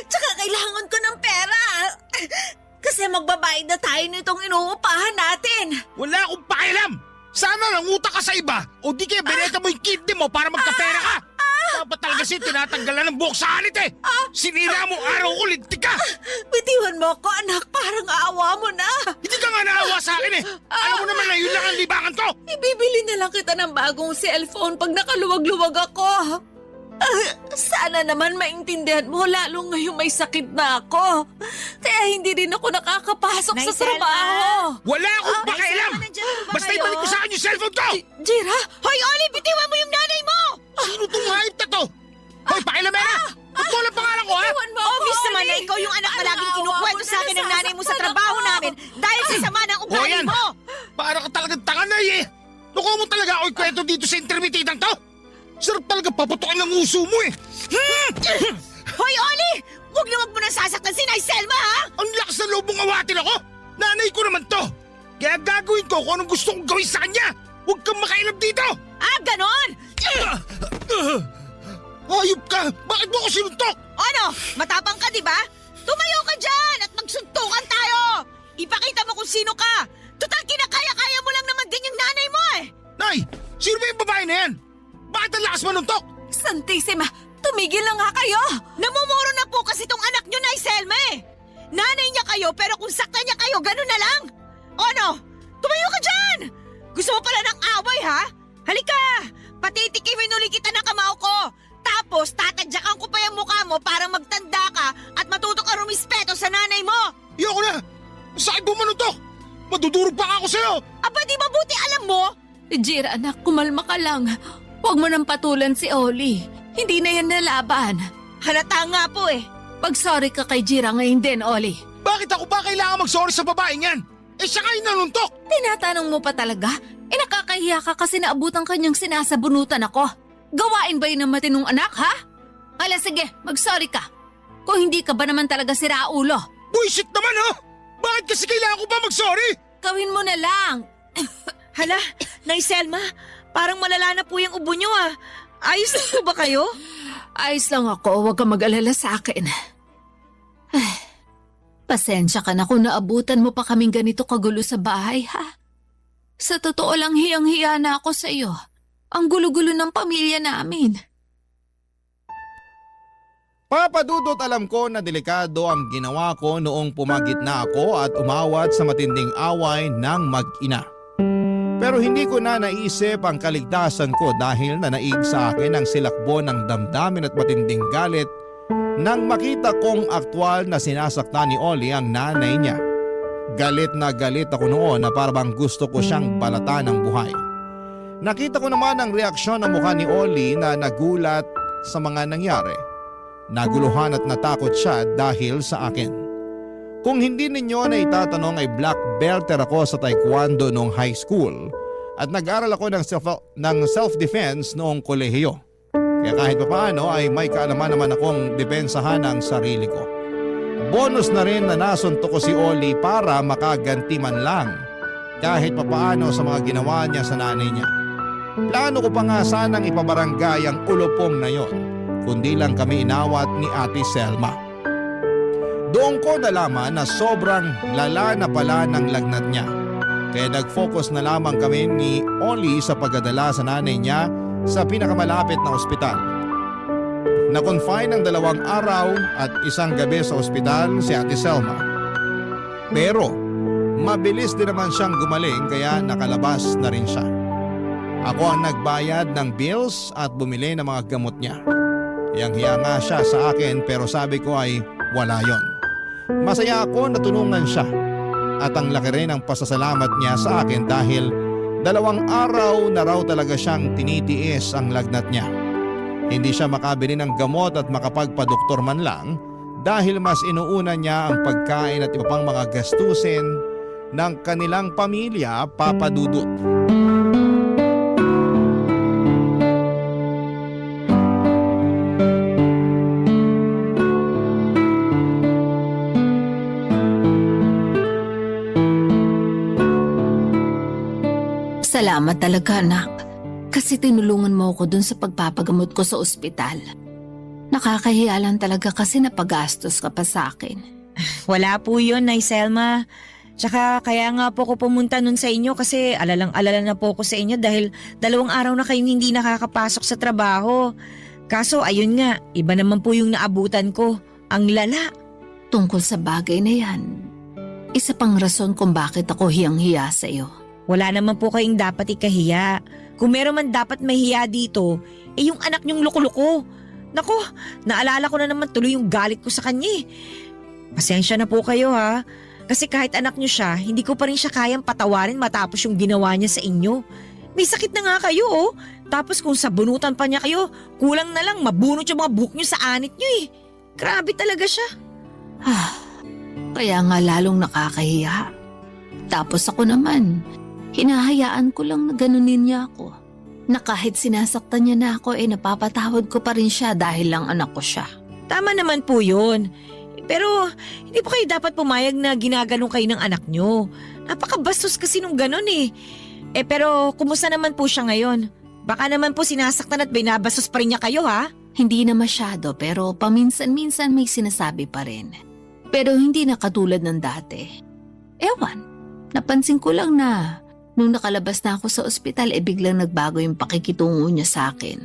Tsaka kailangan ko ng pera! Kasi magbabayad na tayo nitong inuupahan natin! Wala akong pakialam! Sana nanguta ka sa iba o di kaya binenta mo yung kidney mo para magkapera ka! Dapat talaga siya tinatanggalan ng buhok sa alit eh! Sinira mo araw ko, lintik ka! Bitiwan mo ako, anak. Parang aawa mo na. Hindi ka nga naawa sa akin eh! Alam mo naman na yun lang ang libangan ko! Ibibili na lang kita ng bagong cellphone pag nakaluwag-luwag ako. Sana naman maintindihan mo lalo ngayong may sakit na ako. Kaya hindi rin ako nakakapasok sa Nay, trabaho. Wala akong pakialam! Selma, nandiyan po ba Basta kayo? ibalik ko sa akin yung cellphone ko! Jira? Hoy, Oli! Bitiwan mo yung nanay mo! Sino tong hayop na to? Hoy, pakialamera! Ba't mo lang pangalan ko ha? Bitiwan mo ako, Obvious naman Oli. na ikaw yung anak na Ano, laging awa kinukwento mo sa akin na, ng nanay mo sa nasasaktan trabaho ako. namin dahil sa sama ng O ugali yan! mo! Para ka talagang tanga na eh! Loko mo talaga ako ikwento dito sa intermitidang to! Sarap talaga paputokin ng uso mo eh! Hoy, Oli! Huwag na wag mo nang sasaktan si Nay Selma, ha? Ang lakas ng loob mong awatin ako! Nanay ko naman to! Kaya gagawin ko kung anong gusto kong gawin sa kanya! Huwag kang makailam dito! Ah, ganon! Hayop ka! Bakit mo ako sinuntok? Ano? Matapang ka, di ba? Tumayo ka dyan at magsuntukan tayo! Ipakita mo kung sino ka! Total, kinakaya-kaya mo lang naman din yung nanay mo eh! Nay! Sino ba yung babae na yan? Bakit ang lakas manuntok? Santissima, tumigil na nga kayo. Namumuro na po kasi tong anak nyo, Nay Selma eh! Nanay niya kayo pero kung saktan niya kayo, ganun na lang! O ano? Tumayo ka dyan! Gusto mo pala ng away, ha? Halika! Patitikimin ulit kita ng kamao ko! Tapos tatadyakan ko pa yung mukha mo para magtanda ka at matuto ka rumispeto sa nanay mo! Iyoko na! Sakit mo manuntok! Madudurog pa ako sa'yo! Aba, di mabuti alam mo? Jira, anak, kumalma ka lang. Huwag mo nang patulan si Oli. Hindi na yan nalaban. Halata nga po eh. Pag-sorry ka kay Jira ngayon din, Oli. Bakit ako ba kailangan mag-sorry sa babaeng yan? Eh siya kayo nanuntok! Tinatanong mo pa talaga? Nakakahiya ka kasi naabutan kanyang sinasabunutan ako. Gawain ba yun ng matinong anak, ha? Ala, sige, mag-sorry ka. Kung hindi ka ba naman talaga si Raulo, Buisit naman ha! Bakit kasi kailangan ko ba mag-sorry? gawin mo na lang. Hala, Nay Selma, parang malala na po yung ubo nyo ah. Ayos na po ba kayo? Ayos lang ako, huwag ka mag-alala sa akin. Pasensya ka na kung naabutan mo pa kaming ganito kagulo sa bahay, ha? Sa totoo lang hiyang-hiya na ako sa iyo. Ang gulo-gulo ng pamilya namin. Papa Dudut, alam ko na delikado ang ginawa ko noong pumagit na ako at umawat sa matinding away ng mag-ina. Pero hindi ko na naisip ang kaligtasan ko dahil nanaig sa akin ang silakbo ng damdamin at matinding galit nang makita kong aktwal na sinasaktan ni Oli ang nanay niya. Galit na galit ako noon na parang gusto ko siyang balatan ng buhay. Nakita ko naman ang reaksyon ng mukha ni Oli na nagulat sa mga nangyari. Naguluhan at natakot siya dahil sa akin. Kung hindi ninyo na itatanong ay black belter ako sa taekwondo noong high school at nag-aral ako ng self-defense noong kolehiyo. Kaya kahit papaano ay may kaalaman naman akong depensahan ang sarili ko. Bonus na rin na nasunto ko si Oli para makaganti man lang kahit papaano sa mga ginawa niya sa nanay niya. Plano ko pa nga sanang ipabarangay ang ulupong na yon, kundi lang kami inawat ni Ate Selma. Doon ko nalaman na sobrang lala na pala ng lagnat niya. Kaya nag-focus na lamang kami ni Oli sa pagdadala sa nanay niya sa pinakamalapit na ospital. Na-confine ng 2 araw at 1 gabi sa ospital si Ate Selma. Pero mabilis din naman siyang gumaling kaya nakalabas na rin siya. Ako ang nagbayad ng bills at bumili ng mga gamot niya. Hiyang-hiya nga siya sa akin pero sabi ko ay wala yon. Masaya ako na tulungan siya at ang laki rin ang pasasalamat niya sa akin dahil 2 araw na raw talaga siyang tinitiis ang lagnat niya. Hindi siya makabili ng gamot at makapagpadoktor man lang dahil mas inuuna niya ang pagkain at iba pang mga gastusin ng kanilang pamilya, Papa Dudut. Salamat talaga, anak. Kasi tinulungan mo ako dun sa pagpapagamot ko sa ospital. Nakakahiya lang talaga kasi napagastos ka pa sa akin. Wala po yun, Nay Selma. Tsaka kaya nga po ako pumunta nun sa inyo kasi alalang-alala na po ako sa inyo dahil 2 araw na kayong hindi nakakapasok sa trabaho. Kaso ayun nga, iba naman po yung naabutan ko. Ang lala. Tungkol sa bagay na yan, isa pang rason kung bakit ako hiyang-hiya sa iyo. Wala naman po kayong dapat ikahiya. Kung meron man dapat mahiya dito, yung anak niyong loko-loko. Nako, naalala ko na naman tuloy yung galit ko sa kanya eh. Pasensya na po kayo ha. Kasi kahit anak niyo siya, hindi ko pa rin siya kayang patawarin matapos yung ginawa niya sa inyo. May sakit na nga kayo oh. Tapos kung sabunutan pa niya kayo, kulang na lang mabunot yung mga buhok niyo sa anit niyo eh. Grabe talaga siya. Kaya nga lalong nakakahiya. Tapos ako naman, hinahayaan ko lang na ganunin niya ako. Na kahit sinasaktan niya na ako napapatawad ko pa rin siya dahil lang anak ko siya. Tama naman po yun. Pero hindi po kayo dapat pumayag na ginaganon kayo ng anak niyo. Napakabastos kasi nung ganon eh. Pero kumusta naman po siya ngayon? Baka naman po sinasaktan at binabastos pa rin niya kayo ha? Hindi na masyado pero paminsan-minsan may sinasabi pa rin. Pero hindi na katulad ng dati. Ewan, napansin ko lang na nung nakalabas na ako sa ospital biglang nagbago yung pakikitungo niya sa akin.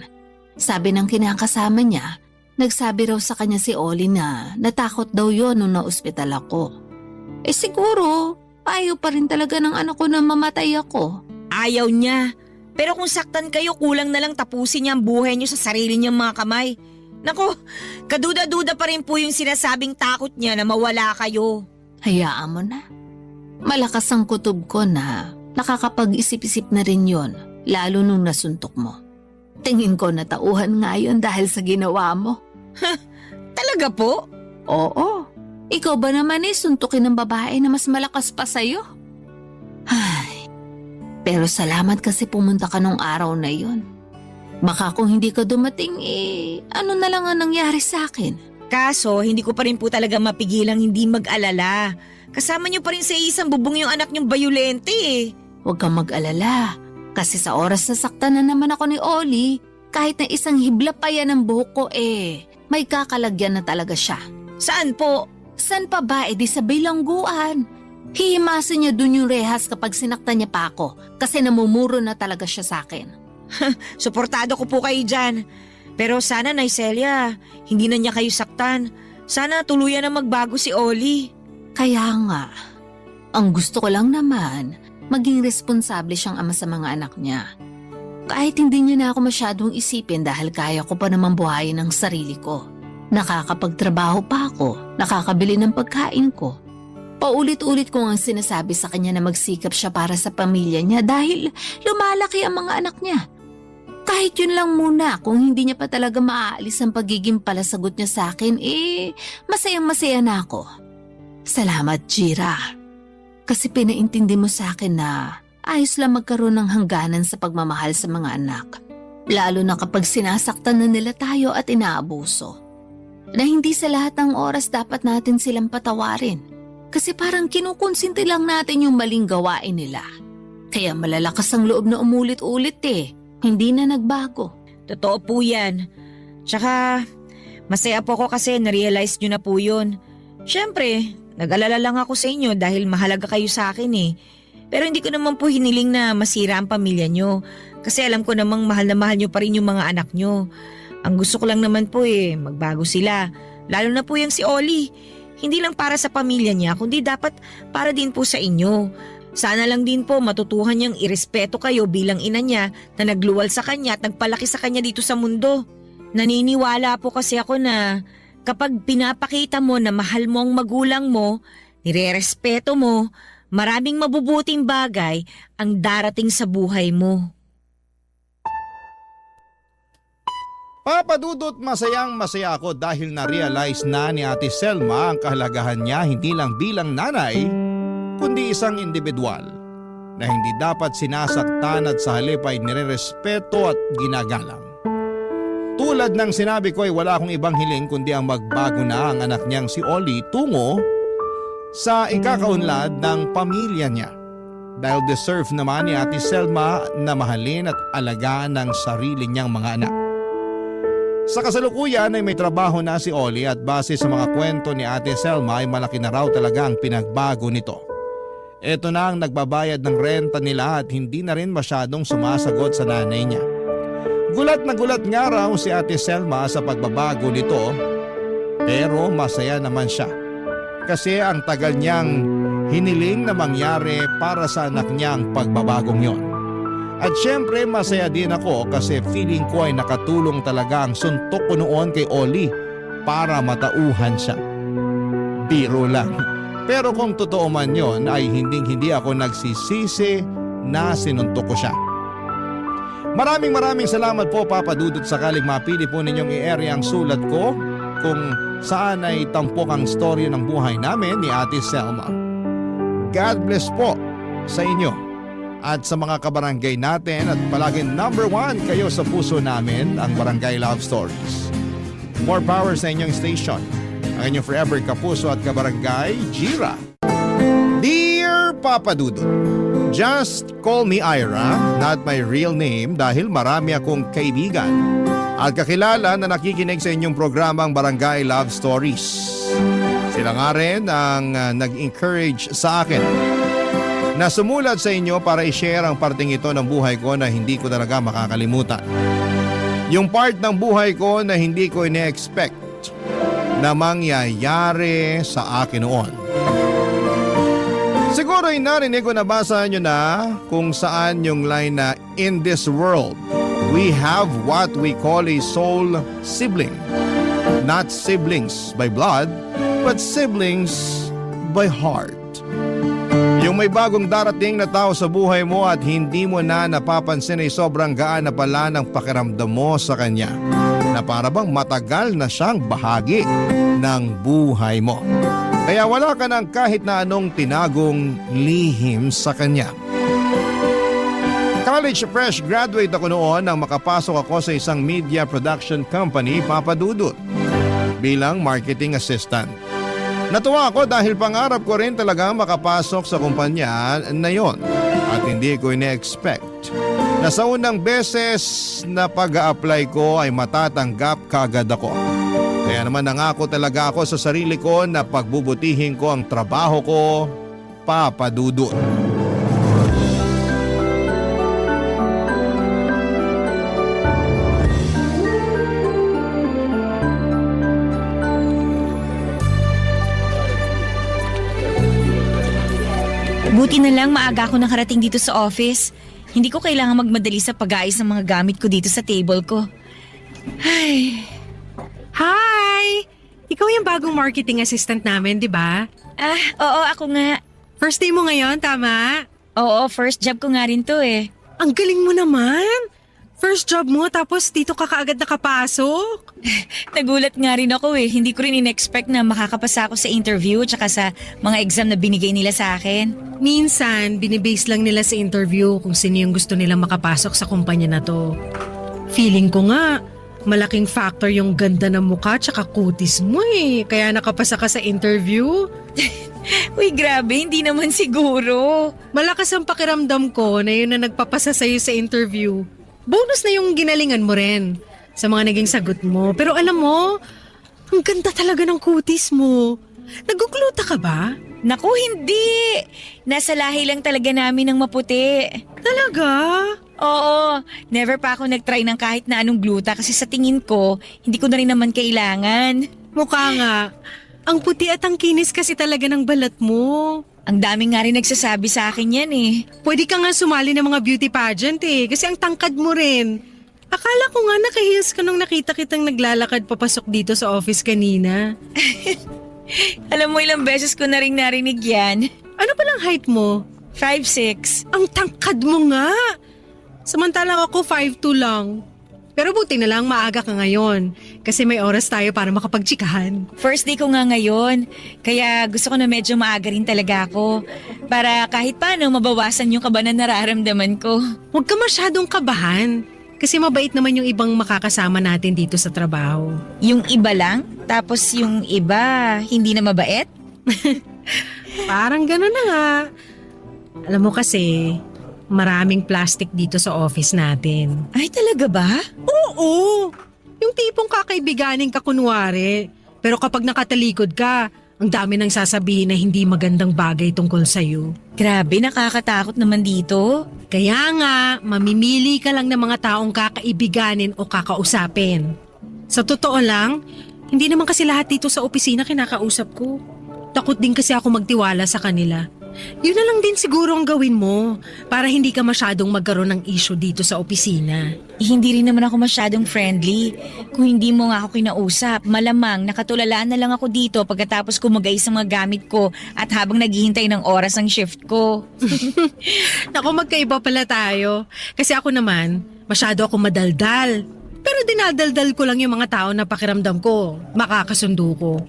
Sabi ng kinakasama niya, nagsabi raw sa kanya si Oli na natakot daw yon nung na-ospital ako. Siguro, ayaw pa rin talaga ng anak ko na mamatay ako. Ayaw niya. Pero kung saktan kayo, kulang na lang tapusin niya ang buhay niyo sa sarili niyang mga kamay. Nako, kaduda-duda pa rin po yung sinasabing takot niya na mawala kayo. Hayaan mo na. Malakas ang kutob ko na nakakapag-isip-isip na rin yon, lalo nung nasuntok mo. Tingin ko na tauhan nga yun dahil sa ginawa mo. Talaga po? Oo. Ikaw ba naman suntukin ng babae na mas malakas pa sa'yo? Ay, pero salamat kasi pumunta ka nung araw na yon. Baka kung hindi ka dumating ano na lang ang nangyari sa akin? Kaso, hindi ko pa rin po talaga mapigilang hindi mag-alala. Kasama niyo pa rin sa isang bubong yung anak niyong bayulente eh. Huwag kang mag-alala. Kasi sa oras na saktan na naman ako ni Oli, kahit na isang hibla pa yan ang buhok ko may kakalagyan na talaga siya. Saan po? San pa ba? Di sa bilangguan. Hihimasin niya dun yung rehas kapag sinaktan niya pa ako kasi namumuro na talaga siya sa akin. Suportado ko po kayo dyan. Pero sana, Nay Celia, hindi na niya kayo saktan. Sana tuluyan na magbago si Oli. Kaya nga, ang gusto ko lang naman, maging responsable siyang ama sa mga anak niya. Kahit hindi niya na ako masyadong isipin dahil kaya ko pa naman buhayin ang sarili ko. Nakakapagtrabaho pa ako, nakakabili ng pagkain ko. Paulit-ulit ko ang sinasabi sa kanya na magsikap siya para sa pamilya niya dahil lumalaki ang mga anak niya. Kahit yun lang muna, kung hindi niya pa talaga maaalis ang pagiging palasagot niya sa akin, masayang-masaya na ako. Salamat, Jira. Kasi pinaintindi mo sa akin na ayos lang magkaroon ng hangganan sa pagmamahal sa mga anak. Lalo na kapag sinasaktan na nila tayo at inaabuso. Na hindi sa lahat ng oras dapat natin silang patawarin. Kasi parang kinukonsinti lang natin yung maling gawain nila. Kaya malalakas ang loob na umulit-ulit eh. Hindi na nagbago. Totoo po yan. Tsaka, masaya po ako kasi na-realize nyo na po yun. Siyempre, nag-alala lang ako sa inyo dahil mahalaga kayo sa akin eh. Pero hindi ko naman po hiniling na masira ang pamilya nyo. Kasi alam ko namang mahal na mahal nyo pa rin yung mga anak nyo. Ang gusto ko lang naman po magbago sila. Lalo na po yung si Oli. Hindi lang para sa pamilya niya, kundi dapat para din po sa inyo. Sana lang din po matutuhan niyang irespeto kayo bilang ina niya na nagluwal sa kanya at nagpalaki sa kanya dito sa mundo. Naniniwala po kasi ako na kapag pinapakita mo na mahal mo ang magulang mo, nirerespeto mo, maraming mabubuting bagay ang darating sa buhay mo. Papa Dudut, masayang masaya ako dahil na-realize na ni Ate Selma ang kahalagahan niya hindi lang bilang nanay, kundi isang individual na hindi dapat sinasaktan at sa halip ay nirerespeto at ginagalang. Tulad ng sinabi ko ay wala akong ibang hiling kundi ang magbago na ang anak niyang si Oli tungo sa ikakaunlad ng pamilya niya. Dahil deserve naman ni Ate Selma na mahalin at alagaan ng sarili niyang mga anak. Sa kasalukuyan ay may trabaho na si Oli at base sa mga kwento ni Ate Selma ay malaki na raw talaga ang pinagbago nito. Ito na ang nagbabayad ng renta nila at hindi na rin masyadong sumasagot sa nanay niya. Gulat na gulat nga raw si Ate Selma sa pagbabago nito, pero masaya naman siya. Kasi ang tagal niyang hiniling na mangyari para sa anak niyang pagbabagong yon. At syempre masaya din ako kasi feeling ko ay nakatulong talaga ang suntok ko noon kay Oli para matauhan siya. Biro lang. Pero kung totoo man yon ay hindi ako nagsisisi na sinuntok ko siya. Maraming salamat po Papa Dudut sakaling mapili po ninyong i-area ang sulat ko kung saan ay tampok ang storya ng buhay namin ni Ate Selma. God bless po sa inyo at sa mga kabarangay natin at palaging number 1 kayo sa puso namin, ang Barangay Love Stories. More power sa inyong station. Ang inyong forever kapuso at kabarangay, Jira. Dear Papa Dudut, just call me Ira, not my real name dahil marami akong kaibigan at kakilala na nakikinig sa inyong programang Barangay Love Stories. Sila nga rin ang nag-encourage sa akin na sumulat sa inyo para i-share ang parting ito ng buhay ko na hindi ko talaga makakalimutan. Yung part ng buhay ko na hindi ko ine-expect na mangyayari sa akin noon. Siguro ay narinig ko nabasa nyo na kung saan yung line na in this world, we have what we call a soul sibling. Not siblings by blood, but siblings by heart. Yung may bagong darating na tao sa buhay mo at hindi mo na napapansin ay sobrang gaan na pala ng pakiramdam mo sa kanya. Na para bang matagal na siyang bahagi ng buhay mo. Kaya wala ka ng kahit na anong tinagong lihim sa kanya. College fresh graduate ako noon nang makapasok ako sa isang media production company, Papa Dudut, bilang marketing assistant. Natuwa ako dahil pangarap ko rin talaga makapasok sa kumpanya na yon at hindi ko ine-expect na sa unang beses na pag-a-apply ko ay matatanggap kagad ako. Kaya naman nangako talaga ako sa sarili ko na pagbubutihin ko ang trabaho ko, Papa Dudut. Buti na lang maaga ako nakarating dito sa office. Hindi ko kailangan magmadali sa pag-aayos ng mga gamit ko dito sa table ko. Ay. Hi! Ikaw yung bagong marketing assistant namin, di ba? Oo, ako nga. First day mo ngayon, tama? Oo, first job ko nga rin to eh. Ang galing mo naman! First job mo tapos dito ka kaagad nakapasok? Nagulat nga rin ako eh. Hindi ko rin in-expect na makakapasa ako sa interview tsaka sa mga exam na binigay nila sa akin. Minsan, binibase lang nila sa interview kung sino yung gusto nilang makapasok sa kumpanya na to. Feeling ko nga, malaking factor yung ganda ng mukha tsaka kutis mo eh. Kaya nakapasa ka sa interview. Uy, grabe, hindi naman siguro. Malakas ang pakiramdam ko na yun na nagpapasa sa'yo sa interview. Bonus na yung ginalingan mo rin sa mga naging sagot mo. Pero alam mo, ang ganda talaga ng kutis mo. Nagugluta ka ba? Naku, hindi. Nasa lahi lang talaga namin ng maputi. Talaga? Oo, never pa ako nag-try ng kahit na anong gluta kasi sa tingin ko, hindi ko na rin naman kailangan. Mukha nga. Ang puti at ang kinis kasi talaga ng balat mo. Ang daming nga rin nagsasabi sa akin yan eh. Pwede ka nga sumali ng mga beauty pageant eh, kasi ang tangkad mo rin. Akala ko nga naka-heels ka nung nakita kitang naglalakad papasok dito sa office kanina. Alam mo, ilang beses ko na rin narinig yan. Ano palang height mo? 5'6". Ang tangkad mo nga! Samantalang ako 5'2 lang. Pero buti na lang maaga ka ngayon kasi may oras tayo para makapagtsikahan. First day ko nga ngayon, kaya gusto ko na medyo maaga rin talaga ako. Para kahit paano mabawasan yung kaba na nararamdaman ko. Huwag ka masyadong kabahan kasi mabait naman yung ibang makakasama natin dito sa trabaho. Yung iba lang, tapos yung iba hindi na mabait? Parang gano'n na nga. Alam mo kasi, maraming plastic dito sa office natin. Ay, talaga ba? Oo! Yung tipong kakaibiganing ka kunwari. Pero kapag nakatalikod ka, ang dami nang sasabihin na hindi magandang bagay tungkol sa'yo. Grabe, nakakatakot naman dito. Kaya nga, mamimili ka lang ng mga taong kakaibiganin o kakausapin. Sa totoo lang, hindi naman kasi lahat dito sa opisina kinakausap ko. Takot din kasi ako magtiwala sa kanila. Yun na lang din siguro ang gawin mo para hindi ka masyadong magkaroon ng issue dito sa opisina. Hindi rin naman ako masyadong friendly. Kung hindi mo nga ako kinausap, malamang nakatulalaan na lang ako dito pagkatapos kumagay sa mga gamit ko at habang naghihintay ng oras ang shift ko. Naku, magkaiba pala tayo. Kasi ako naman, masyado ako madaldal. Pero dinadaldal ko lang yung mga tao na pakiramdam ko, makakasundo ko.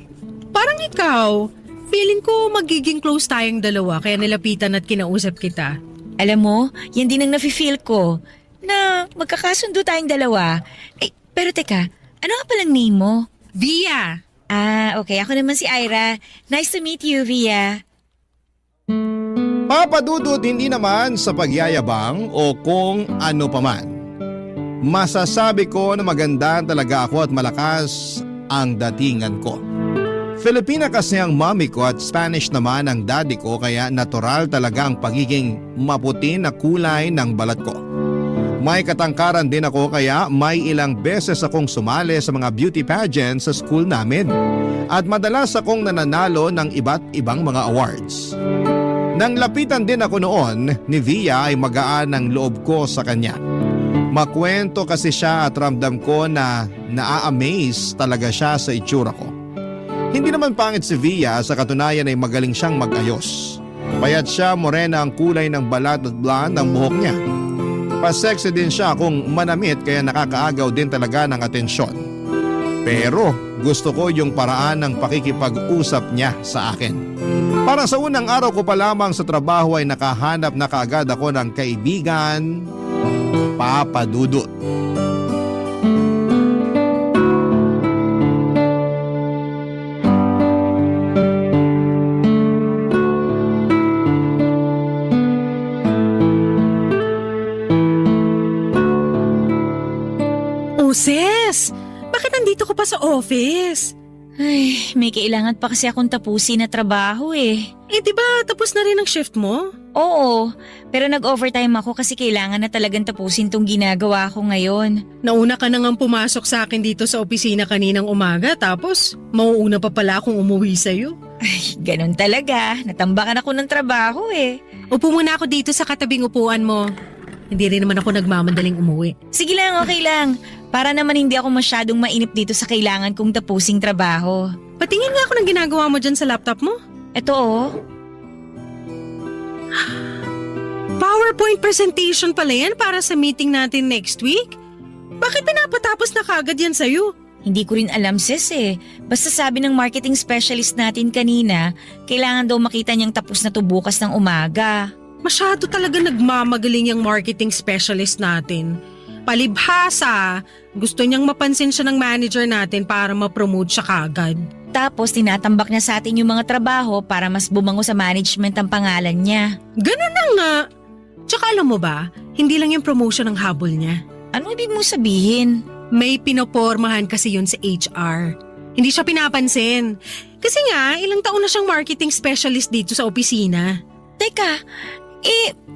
Parang ikaw. Feeling ko magiging close tayong dalawa kaya nilapitan at kinausap kita. Alam mo, yan din ang nafe-feel ko na magkakasundo tayong dalawa. Eh, pero teka, ano nga palang name mo? Via! Ah, okay. Ako naman si Ira. Nice to meet you, Via. Papadudot hindi naman sa pagyayabang o kung ano paman. Masasabi ko na maganda talaga ako at malakas ang datingan ko. Filipina kasi ang mommy ko at Spanish naman ang daddy ko kaya natural talaga ang pagiging maputi na kulay ng balat ko. May katangkaran din ako kaya may ilang beses akong sumali sa mga beauty pageants sa school namin. At madalas akong nananalo ng iba't ibang mga awards. Nang lapitan din ako noon ni Via ay magaan ang loob ko sa kanya. Makwento kasi siya at ramdam ko na naa-amaze talaga siya sa itsura ko. Hindi naman pangit si Via, sa katunayan ay magaling siyang mag-ayos. Payat siya, morena ang kulay ng balat at blonde ang buhok niya. Pa-sexy din siya kung manamit kaya nakakaagaw din talaga ng atensyon. Pero gusto ko yung paraan ng pakikipag-usap niya sa akin. Para sa unang araw ko pa lamang sa trabaho ay nakahanap na kaagad ako ng kaibigan, Papa Dudut. Sis! Bakit nandito ko pa sa office? Ay, may kailangan pa kasi akong tapusin na trabaho eh. Eh diba tapos na rin ang shift mo? Oo, pero nag-overtime ako kasi kailangan na talagang tapusin tong ginagawa ko ngayon. Nauna ka na ngang pumasok sa akin dito sa opisina kaninang umaga tapos mauuna pa pala akong umuwi sa'yo. Ay, ganun talaga. Natambakan ako ng trabaho eh. Upo muna ako dito sa katabing upuan mo. Hindi rin naman ako nagmamandaling umuwi. Sige lang, okay lang. Para naman hindi ako masyadong mainip dito sa kailangan kong tapusing trabaho. Patingin nga ako ng ginagawa mo dyan sa laptop mo. Eto oh. PowerPoint presentation pala yan para sa meeting natin next week. Bakit pinapatapos na kagad yan sa'yo? Hindi ko rin alam sis eh. Basta sabi ng marketing specialist natin kanina, kailangan daw makita niyang tapos na to bukas ng umaga. Masyado talaga nagmamagaling yung marketing specialist natin. Palibhasa, gusto niyang mapansin siya ng manager natin para ma-promote siya kagad. Tapos tinatambak niya sa atin yung mga trabaho para mas bumango sa management ang pangalan niya. Ganun na nga. Tsaka alam mo ba, hindi lang yung promotion ang habol niya. Ano ibig mo sabihin? May pinopormahan kasi yun sa HR. Hindi siya pinapansin. Kasi nga, ilang taon na siyang marketing specialist dito sa opisina. Teka,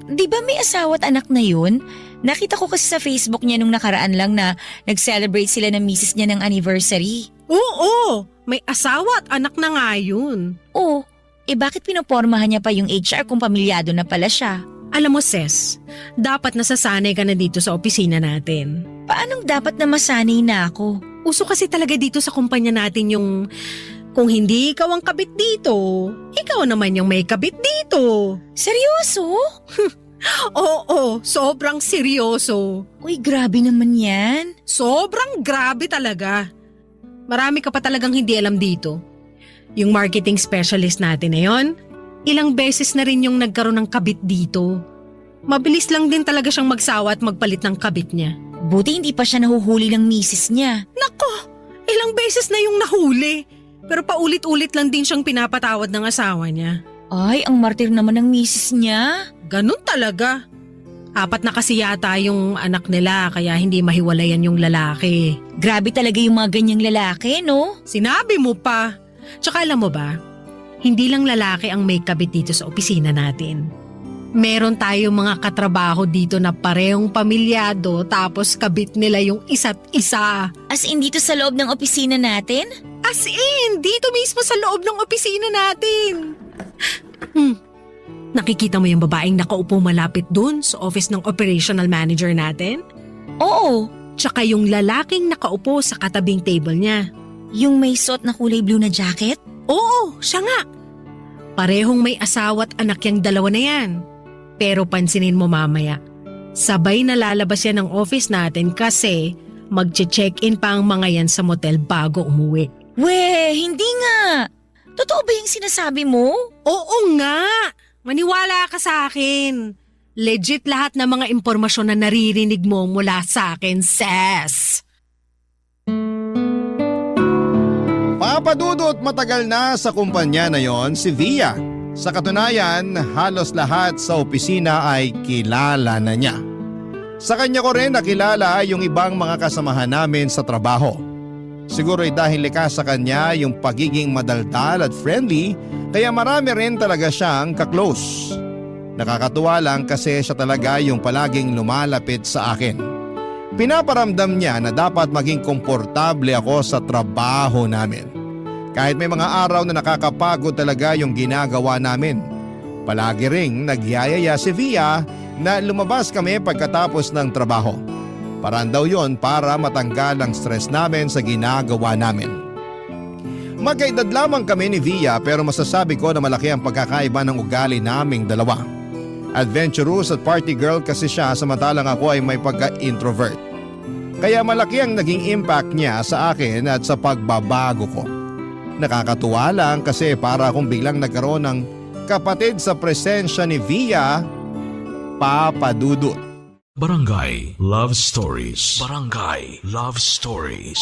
di ba may asawa at anak na yun? Nakita ko kasi sa Facebook niya nung nakaraan lang na nag-celebrate sila ng misis niya ng anniversary. Oo, may asawa at anak na nga yun. Oh, bakit pinopormahan niya pa yung HR kung pamilyado na pala siya? Alam mo Ses, dapat nasasanay ka na dito sa opisina natin. Paanong dapat na masanay na ako? Uso kasi talaga dito sa kumpanya natin yung kung hindi ikaw ang kabit dito, ikaw naman yung may kabit dito. Seryoso? Oo, sobrang seryoso. Uy, grabe naman yan. Sobrang grabe talaga. Marami ka pa talagang hindi alam dito. Yung marketing specialist natin na yon, ilang beses na rin yung nagkaroon ng kabit dito. Mabilis lang din talaga siyang magsawa at magpalit ng kabit niya. Buti hindi pa siya nahuhuli ng misis niya. Nako, ilang beses na yung nahuli. Pero paulit-ulit lang din siyang pinapatawad ng asawa niya. Ay, ang martir naman ng misis niya. Ganun talaga. 4 na kasi yata yung anak nila kaya hindi mahiwalayan yung lalaki. Grabe talaga yung mga ganyang lalaki, no? Sinabi mo pa. Tsaka alam mo ba, hindi lang lalaki ang may kabit dito sa opisina natin. Meron tayong mga katrabaho dito na parehong pamilyado tapos kabit nila yung isa't isa. As in dito sa loob ng opisina natin? As in, dito mismo sa loob ng opisina natin. Nakikita mo yung babaeng nakaupo malapit dun sa office ng operational manager natin? Oo, Tsaka yung lalaking nakaupo sa katabing table niya. yung may suot na kulay blue na jacket? Oo, siya nga. Parehong may asawa at anak yung dalawa na yan. Pero pansinin mo mamaya, sabay na lalabas yan ng office natin kasi magche-check-in pa ang mga yan sa motel bago umuwi. Weh, hindi nga. Totoo ba yung sinasabi mo? Oo nga! Maniwala ka sa akin. Legit lahat ng mga impormasyon na naririnig mo mula sa akin, Ses. Papadudot matagal na sa kumpanya na yon si Via. Sa katunayan, halos lahat sa opisina ay kilala na niya. Sa kanya ko rin nakilala yung ibang mga kasamahan namin sa trabaho. Siguro ay dahil likas sa kanya yung pagiging madaldal at friendly, kaya marami rin talaga siyang kaklose. Nakakatuwa lang kasi siya talaga yung palaging lumalapit sa akin. Pinaparamdam niya na dapat maging komportable ako sa trabaho namin. Kahit may mga araw na nakakapagod talaga yung ginagawa namin. Palagi ring nagyayaya si Via na lumabas kami pagkatapos ng trabaho. Paraan daw yon para matanggal ang stress namin sa ginagawa namin. Magkaedad lamang kami ni Via pero masasabi ko na malaki ang pagkakaiba ng ugali naming dalawa. Adventurous at party girl kasi siya samantalang ako ay may pagka-introvert. Kaya malaki ang naging impact niya sa akin at sa pagbabago ko. Nakakatuwa lang kasi para akong biglang nagkaroon ng kapatid sa presensya ni Via, Papa Dudut. Barangay Love Stories. Barangay Love Stories.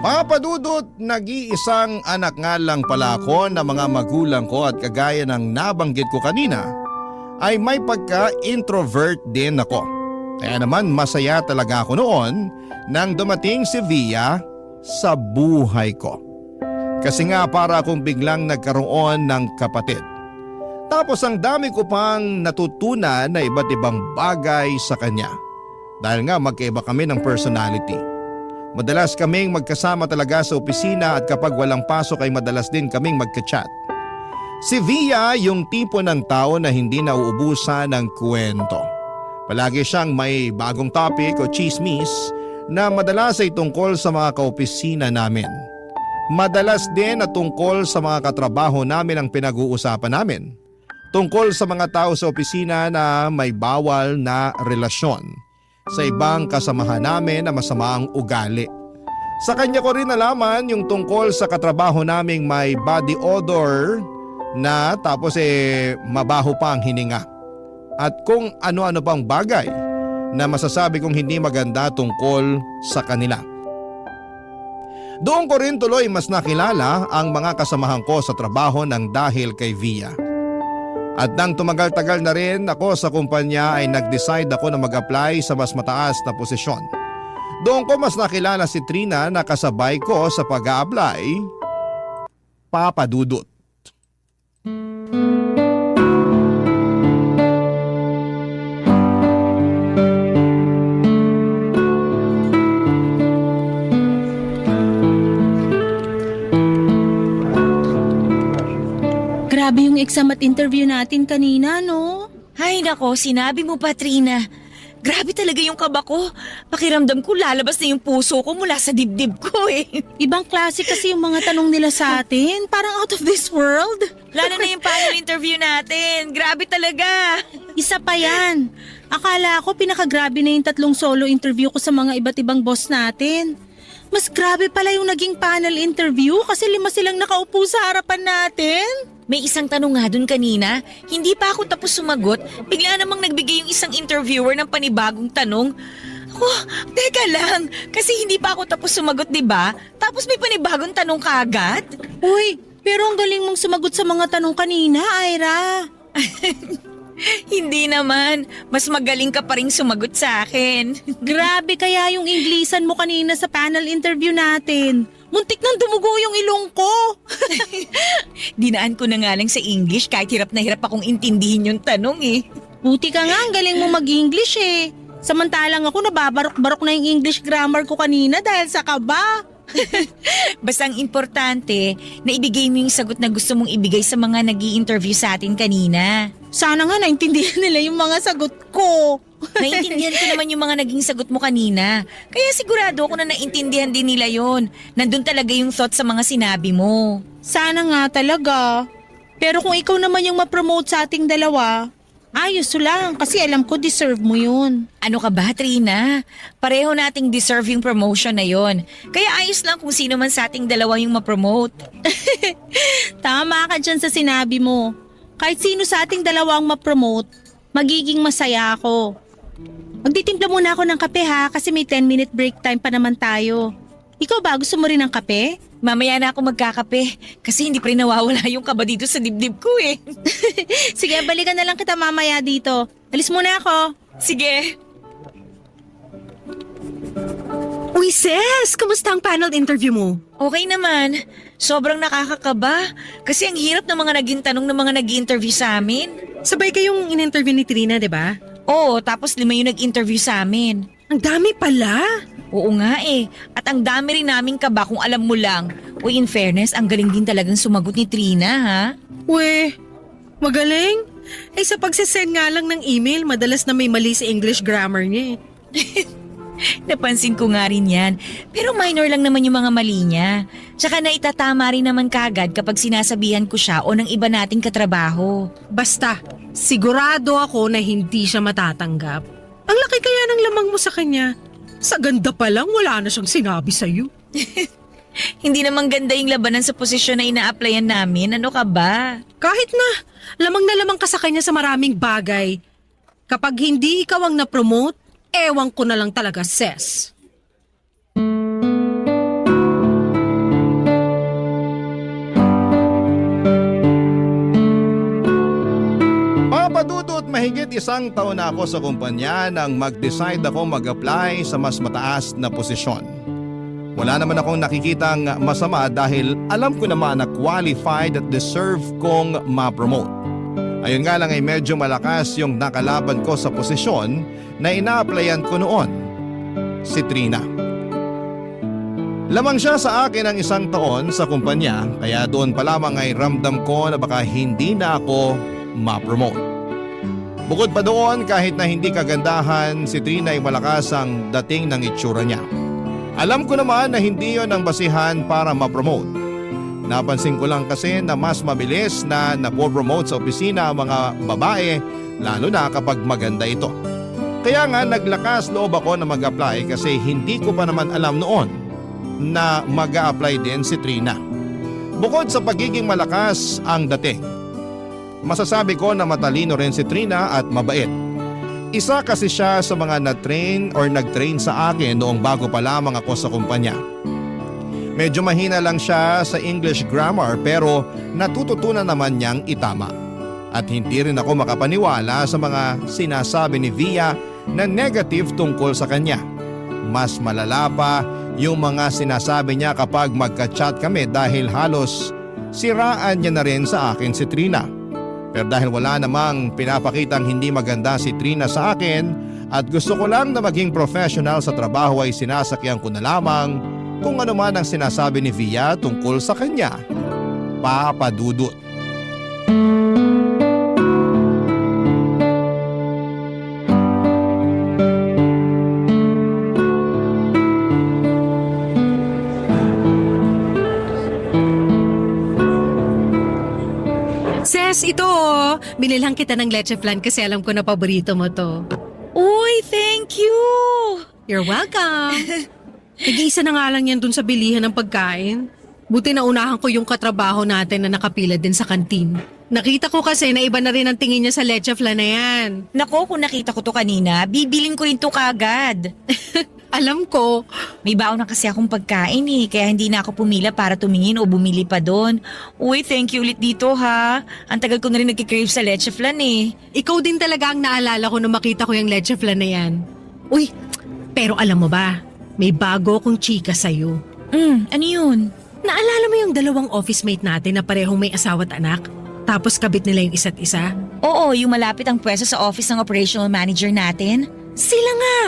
Papa Dudut, nag-iisang anak nga lang pala ako na mga magulang ko at kagaya ng nabanggit ko kanina, ay may pagka-introvert din ako. Kaya naman masaya talaga ako noon nang dumating si Via sa buhay ko. Kasi nga para akong biglang nagkaroon ng kapatid. Tapos ang dami ko pang natutunan na iba't ibang bagay sa kanya. Dahil nga magkaiba kami ng personality. Madalas kaming magkasama talaga sa opisina at kapag walang pasok ay madalas din kaming magka-chat. Si Via yung tipo ng tao na hindi nauubusan ng kwento. Palagi siyang may bagong topic o chismis na madalas ay tungkol sa mga kaopisina namin. Madalas din na tungkol sa mga katrabaho namin ang pinag-uusapan namin. Tungkol sa mga tao sa opisina na may bawal na relasyon. sa ibang kasamahan namin na masama ang ugali. Sa kanya ko rin nalaman yung tungkol sa katrabaho naming may body odor na tapos mabaho pa ang hininga. At kung ano-ano pang bagay na masasabi kong hindi maganda tungkol sa kanila. Doon ko rin tuloy mas nakilala ang mga kasamahan ko sa trabaho ng dahil kay Via. At nang tumagal-tagal na rin ako sa kumpanya ay nag-decide ako na mag-apply sa mas mataas na posisyon. Doon ko mas nakilala si Trina na kasabay ko sa pag-a-apply, Papa Dudut. Grabe yung exam at interview natin kanina, no? Ay nako, sinabi mo pa, Trina. Grabe talaga yung kaba ko. Pakiramdam ko lalabas na yung puso ko mula sa dibdib ko eh. Ibang klase kasi yung mga tanong nila sa atin. Parang out of this world. Lalo na yung panel interview natin. Grabe talaga. Isa pa yan. Akala ko pinakagrabe na yung 3 solo interview ko sa mga iba't ibang boss natin. Mas grabe pala yung naging panel interview kasi 5 silang nakaupo sa harapan natin. May isang tanong nga dun kanina, hindi pa ako tapos sumagot, bigla namang nagbigay yung isang interviewer ng panibagong tanong. Oh, teka lang, kasi hindi pa ako tapos sumagot, di ba? Tapos may panibagong tanong kaagad? Uy, pero ang galing mong sumagot sa mga tanong kanina, Ira. Hindi naman, mas magaling ka pa rin sumagot sa akin. Grabe kaya yung Inglisan mo kanina sa panel interview natin. Muntik nang dumugo yung ilong ko. Dinaan ko na nga lang sa English kahit hirap na hirap akong intindihin yung tanong eh. Buti ka nga, ang galing mo mag-English eh. Samantalang ako nababarok-barok na yung English grammar ko kanina dahil sa kaba. Basta ang importante, na ibigay mo yung sagot na gusto mong ibigay sa mga nag-i-interview sa atin kanina. Sana nga naintindihan nila yung mga sagot ko. Naintindihan ko naman yung mga naging sagot mo kanina. Kaya sigurado ako na naintindihan din nila yon. Nandun talaga yung thought sa mga sinabi mo. Sana nga talaga. Pero kung ikaw naman yung ma-promote sa ating dalawa, ayos lang kasi alam ko deserve mo yun. Ano ka ba, Trina? Pareho nating deserve yung promotion na yon. Kaya ayos lang kung sino man sa ating dalawa yung ma-promote. Tama ka dyan sa sinabi mo. Kahit sino sa ating dalawang ma-promote, magiging masaya ako. Magtitimpla muna ako ng kape ha kasi may 10-minute break time pa naman tayo. Ikaw ba, gusto mo rin ng kape? Mamaya na ako magkakape kasi hindi pa rin nawawala yung kaba dito sa dibdib ko eh. Sige, balikan na lang kita mamaya dito. Alis muna ako. Sige. Uy, sis! Kamusta ang panel interview mo? Okay naman. Sobrang nakakakaba kasi ang hirap ng mga naging tanong ng mga nag-interview sa amin. Sabay kayong in-interview ni Trina, di ba? Oo, tapos 5 yung nag-interview sa amin. Ang dami pala! Oo nga eh. At ang dami rin naming kaba kung alam mo lang. Uy, in fairness, ang galing din talagang sumagot ni Trina, ha? Uy, magaling! Eh sa pagsisend nga lang ng email, madalas na may mali sa English grammar niya eh. Napansin ko nga rin yan. Pero minor lang naman yung mga mali niya. Tsaka naitatama rin naman kagad kapag sinasabihan ko siya o ng iba nating katrabaho. Basta, sigurado ako na hindi siya matatanggap. Ang laki kaya ng lamang mo sa kanya. Sa ganda pa lang, wala na siyang sinabi sa'yo. Hindi naman ganda yung labanan sa posisyon na ina-applyan namin. Ano ka ba? Kahit na lamang ka sa kanya sa maraming bagay. Kapag hindi ikaw ang na-promote, ewan ko na lang talaga, sis. Papadudot mahigit 1 taon na ako sa kumpanya nang mag-decide ako mag-apply sa mas mataas na posisyon. Wala naman akong nakikitang masama dahil alam ko naman na qualified at deserve kong ma-promote. Ayun nga lang ay medyo malakas yung nakalaban ko sa posisyon na ina-applyan ko noon, si Trina. Lamang siya sa akin ng 1 taon sa kumpanya kaya doon pa lamang ay ramdam ko na baka hindi na ako ma-promote. Bukod pa doon kahit na hindi kagandahan, si Trina ay malakas ang dating ng itsura niya. Alam ko naman na hindi yon ang basihan para ma-promote. Napansin ko lang kasi na mas mabilis na napopromote sa opisina ang mga babae lalo na kapag maganda ito. Kaya nga naglakas loob ako na mag-apply kasi hindi ko pa naman alam noon na mag-a-apply din si Trina. Bukod sa pagiging malakas ang dating, masasabi ko na matalino rin si Trina at mabait. Isa kasi siya sa mga nag-train sa akin noong bago pa lamang ako sa kumpanya. Medyo mahina lang siya sa English grammar pero natututunan naman niyang itama. At hindi rin ako makapaniwala sa mga sinasabi ni Via na negative tungkol sa kanya. Mas malala pa yung mga sinasabi niya kapag magka-chat kami dahil halos siraan niya na rin sa akin si Trina. Pero dahil wala namang pinapakitang hindi maganda si Trina sa akin at gusto ko lang na maging professional sa trabaho ay sinasakyan ko na lamang kung ano man ang sinasabi ni Via tungkol sa kanya. Papa Dudut. Ses, ito binilhan kita ng leche flan kasi alam ko na paborito mo to. Uy, thank you! You're welcome. Nag-iisa na nga lang yan dun sa bilihan ng pagkain. Buti na unahan ko yung katrabaho natin na nakapila din sa kantin. Nakita ko kasi na iba na rin ang tingin niya sa leche flan na yan. Nako, kung nakita ko to kanina, bibilin ko rin to kagad. Alam ko. May baon na kasi akong pagkain kaya hindi na ako pumila para tumingin o bumili pa doon. Uy, thank you ulit dito ha. Ang tagal ko na rin nagkikrave sa leche flan Ikaw din talaga ang naalala ko nung makita ko yung leche flan na yan. Uy, pero alam mo ba, may bago akong chika sa'yo. Ano yun? Naalala mo yung dalawang office mate natin na parehong may asawa at anak? Tapos kabit nila yung isa't isa? Oo, yung malapit ang pwesto sa office ng operational manager natin. Sila nga!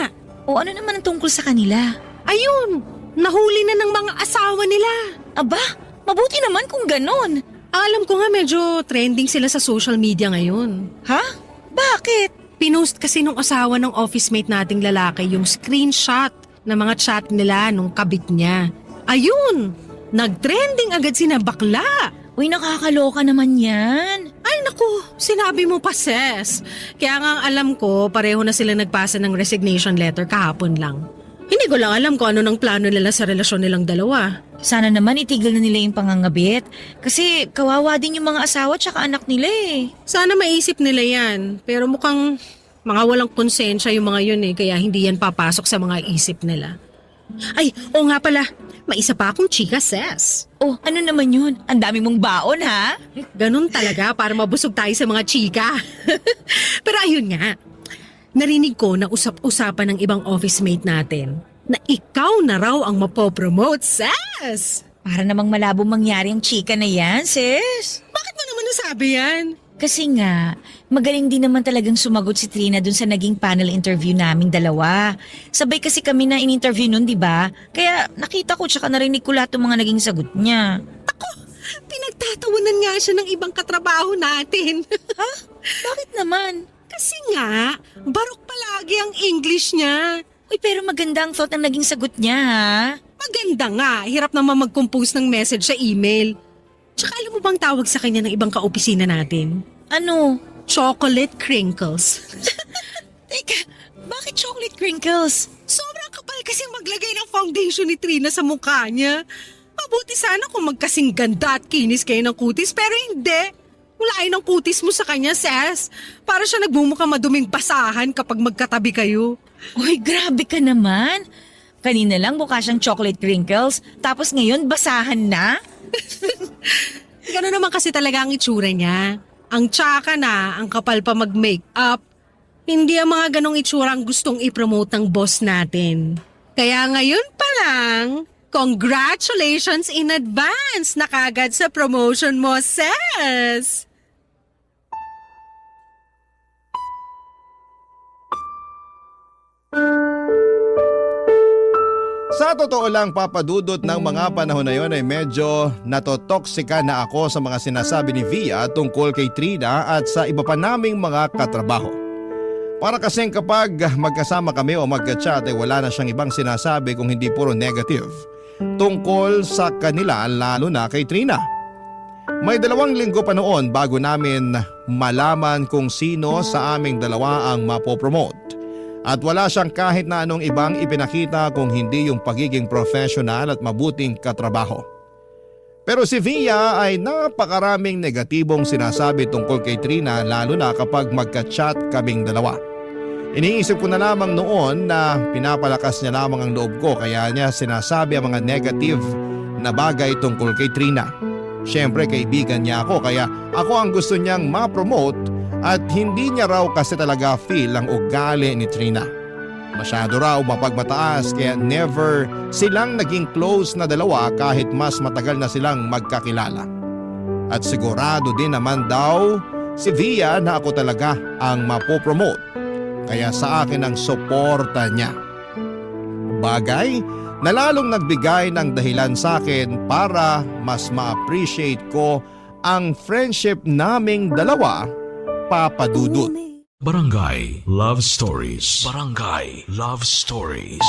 O ano naman ang tungkol sa kanila? Ayun! Nahuli na ng mga asawa nila! Aba, mabuti naman kung ganon. Alam ko nga medyo trending sila sa social media ngayon. Ha? Bakit? Pinost kasi nung asawa ng office mate nating lalaki yung screenshot ng mga chat nila nung kabit niya. Ayun! Nag-trending agad sina bakla! Uy, nakakaloka naman yan. Ay naku, sinabi mo pa sis. Kaya nga ang alam ko, pareho na sila nagpasa ng resignation letter kahapon lang. Hindi ko lang alam kung ano ng plano nila sa relasyon nilang dalawa. Sana naman itigil na nila yung pangangabit. Kasi kawawa din yung mga asawa tsaka anak nila Sana maisip nila yan, pero mukhang mga walang konsensya yung mga yun kaya hindi yan papasok sa mga isip nila. Ay, oo nga pala, may isa pa akong chika sis. Oh, ano naman yun? Ang dami mong baon ha? Ganun talaga para mabusog tayo sa mga chika. Pero ayun nga, narinig ko na usap-usapan ng ibang office mate natin na ikaw na raw ang mapopromote, sis! Para namang malabo mangyari ang chika na yan, sis. Bakit mo naman nasabi yan? Kasi nga, magaling din naman talagang sumagot si Trina dun sa naging panel interview naming dalawa. Sabay kasi kami na in-interview nun, di ba? Kaya nakita ko tsaka narinig ko lahat ng mga naging sagot niya. Pinagtatawanan nga siya ng ibang katrabaho natin. Ha? Bakit naman? Kasi nga, barok palagi ang English niya. Uy, pero maganda ang thought ng naging sagot niya ha? Maganda nga, hirap naman mag-compose ng message sa email. Tsaka alam mo bang tawag sa kanya ng ibang kaopisina natin? Ano? Chocolate crinkles. Teka, bakit chocolate crinkles? Sobrang kapal kasi maglagay ng foundation ni Trina sa mukha niya. Mabuti sana kung magkasing ganda at kinis kayo ng kutis, pero hindi. Mulain ang kutis mo sa kanya, sis. Para siya nagbumukha maduming basahan kapag magkatabi kayo. Uy, grabe ka naman. Kanina lang mukha siyang chocolate crinkles, tapos ngayon basahan na? Gano'n naman kasi talaga ang itsura niya. Ang tsaka na, ang kapal pa mag-makeup. Hindi ang mga ganong itsura ang gustong i-promote ng boss natin. Kaya ngayon pa lang, congratulations in advance na kagad sa promotion mo, sis! Sa totoo lang, papadudot ng mga panahon na yon ay medyo natotoksika na ako sa mga sinasabi ni Via tungkol kay Trina at sa iba pa naming mga katrabaho. Para kasing kapag magkasama kami o magka-chat ay wala na siyang ibang sinasabi kung hindi puro negative tungkol sa kanila, lalo na kay Trina. May 2 linggo pa noon bago namin malaman kung sino sa aming dalawa ang mapopromote. At wala siyang kahit na anong ibang ipinakita kung hindi yung pagiging professional at mabuting katrabaho. Pero si Via ay napakaraming negatibong sinasabi tungkol kay Trina lalo na kapag magka-chat kaming dalawa. Iniisip ko na lamang noon na pinapalakas niya lamang ang loob ko kaya niya sinasabi ang mga negative na bagay tungkol kay Trina. Siyempre kaibigan niya ako kaya ako ang gusto niyang ma-promote at hindi niya raw kasi talaga feel ang ugali ni Trina. Masyado raw mapagmataas kaya never silang naging close na dalawa kahit mas matagal na silang magkakilala. At sigurado din naman daw si Via na ako talaga ang mapopromote kaya sa akin ang suporta niya. Bagay na lalong nagbigay ng dahilan sa akin para mas ma-appreciate ko ang friendship naming dalawa, Papa Dudut. Barangay Love Stories. Barangay Love Stories.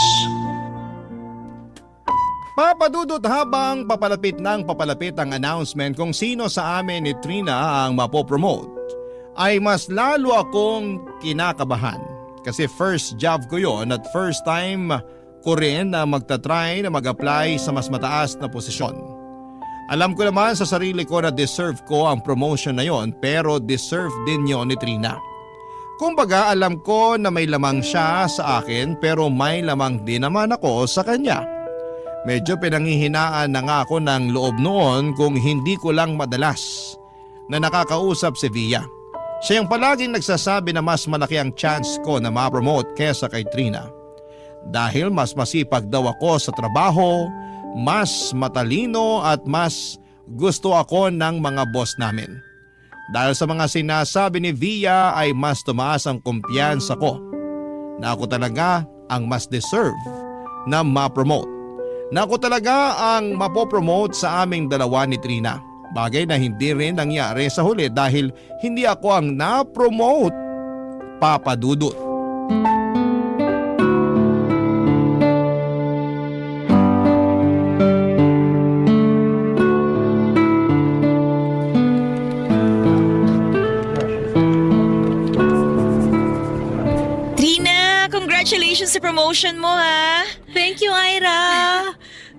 Papa Dudut, habang papalapit ang announcement kung sino sa amin ni Trina ang mapopromote, ay mas lalo akong kinakabahan. Kasi first job ko yon at first time ko rin na magta-try na mag-apply sa mas mataas na posisyon. Alam ko naman sa sarili ko na deserve ko ang promotion na yon pero deserve din yon ni Trina. Kumbaga alam ko na may lamang siya sa akin pero may lamang din naman ako sa kanya. Medyo pinanghihinaan na nga ako ng loob noon kung hindi ko lang madalas na nakakausap si Via. Siya yung palaging nagsasabi na mas malaki ang chance ko na ma-promote kesa kay Trina. Dahil mas masipag daw ako sa trabaho, mas matalino at mas gusto ako ng mga boss namin. Dahil sa mga sinasabi ni Via ay mas tumaas ang kumpiyansa ko na ako talaga ang mas deserve na ma-promote. Na ako talaga ang mapopromote sa aming dalawa ni Trina. Bagay na hindi rin nangyari sa huli dahil hindi ako ang na-promote, Papa Dudut. Congratulations sa promotion mo, ha? Thank you, Ira.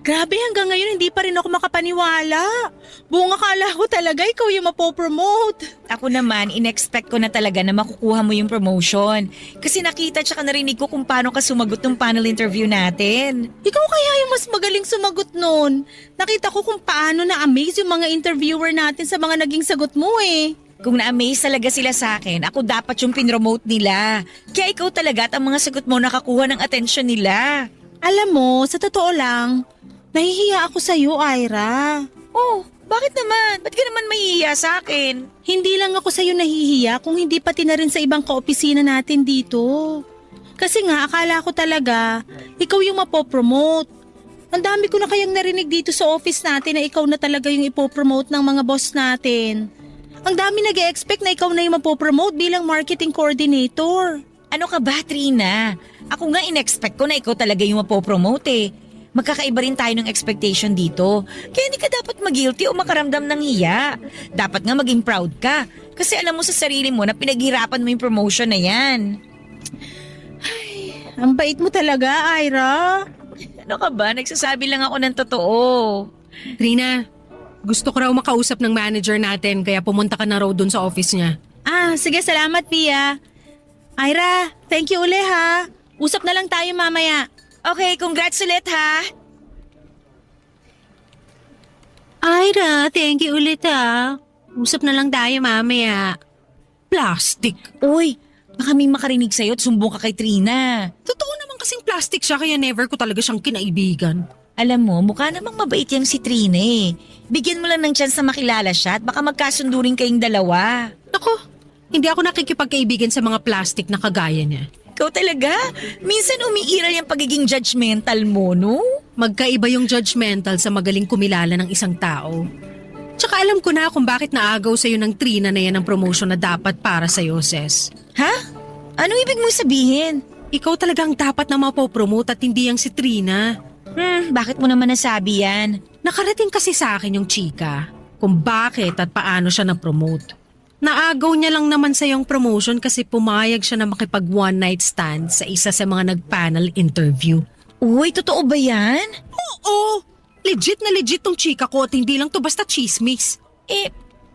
Grabe, hanggang ngayon hindi pa rin ako makapaniwala. Buong akala ko talaga ikaw yung mapopromote. Ako naman, in-expect ko na talaga na makukuha mo yung promotion. Kasi nakita tsaka narinig ko kung paano ka sumagot ng panel interview natin. Ikaw kaya yung mas magaling sumagot nun. Nakita ko kung paano na-amaze yung mga interviewer natin sa mga naging sagot mo eh. Kung na-amaze talaga sila sa akin, ako dapat yung pinromote nila. Kaya ikaw talaga at ang mga sagot mo nakakuha ng atensyon nila. Alam mo, sa totoo lang, nahihiya ako sa'yo, Ira. Oh, bakit naman? Ba't ka naman mahihiya sa akin? Hindi lang ako sa'yo nahihiya kung hindi pati na rin sa ibang kaopisina natin dito. Kasi nga, akala ko talaga, ikaw yung mapopromote. Ang dami ko na kayang narinig dito sa office natin na ikaw na talaga yung ipopromote ng mga boss natin. Ang dami nag-e-expect na ikaw na yung mapopromote bilang marketing coordinator. Ano ka ba, Trina? Ako nga in-expect ko na ikaw talaga yung mapopromote eh. Magkakaiba rin tayo ng expectation dito. Kaya hindi ka dapat mag-guilty o makaramdam ng hiya. Dapat nga maging proud ka. Kasi alam mo sa sarili mo na pinaghirapan mo yung promotion na yan. Ay, ang bait mo talaga, Ira. Ano ka ba? Nagsasabi lang ako ng totoo. Trina, gusto ko raw makausap ng manager natin kaya pumunta ka na raw dun sa office niya. Sige, salamat, Pia. Ira, thank you uli ha. Usap na lang tayo mamaya. Okay, congrats ulit ha. Ira, thank you ulit ha. Usap na lang tayo mamaya. Plastic. Uy, baka may makarinig sa'yo at sumbong ka kay Trina. Totoo naman kasing plastic siya kaya never ko talaga siyang kinaibigan. Alam mo, mukha namang mabait yang si Trina eh. Bigyan mo lang ng chance na makilala siya at baka magkasundo rin kayong dalawa. Ako, hindi ako nakikipagkaibigan sa mga plastic na kagaya niya. Ikaw talaga? Minsan umiiral yung pagiging judgmental mo, no? Magkaiba yung judgmental sa magaling kumilala ng isang tao. Tsaka alam ko na kung bakit naagaw sa'yo ng Trina na yan ang promotion na dapat para sa'yo, Ses. Ha? Anong ibig mong sabihin? Ikaw talagang dapat na mapopromote at hindi yang si Trina. Bakit mo naman nasabi yan? Nakarating kasi sa akin yung chika kung bakit at paano siya na-promote. Naagaw niya lang naman sa yung promotion kasi pumayag siya na makipag one night stand sa isa sa mga nag-panel interview. Uy, totoo ba yan? Oo! Legit na legit tong chika ko at hindi lang to basta chismis.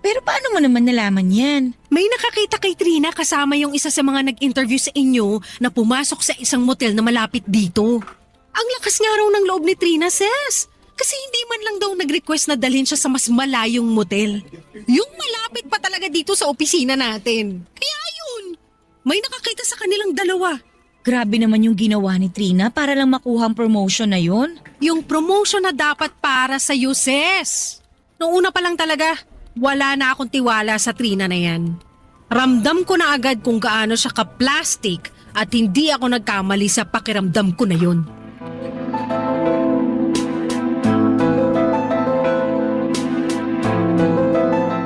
Pero paano mo naman nalaman yan? May nakakita kay Trina kasama yung isa sa mga nag-interview sa inyo na pumasok sa isang motel na malapit dito. Ang lakas nga raw ng loob ni Trina, sis. Kasi hindi man lang daw nag-request na dalhin siya sa mas malayong motel. Yung malapit pa talaga dito sa opisina natin. Kaya yun, may nakakita sa kanilang dalawa. Grabe naman yung ginawa ni Trina para lang makuha ang promotion na yun. Yung promotion na dapat para sa sis. Noong una pa lang talaga, wala na akong tiwala sa Trina na yan. Ramdam ko na agad kung gaano siya ka-plastic at hindi ako nagkamali sa pakiramdam ko na yun.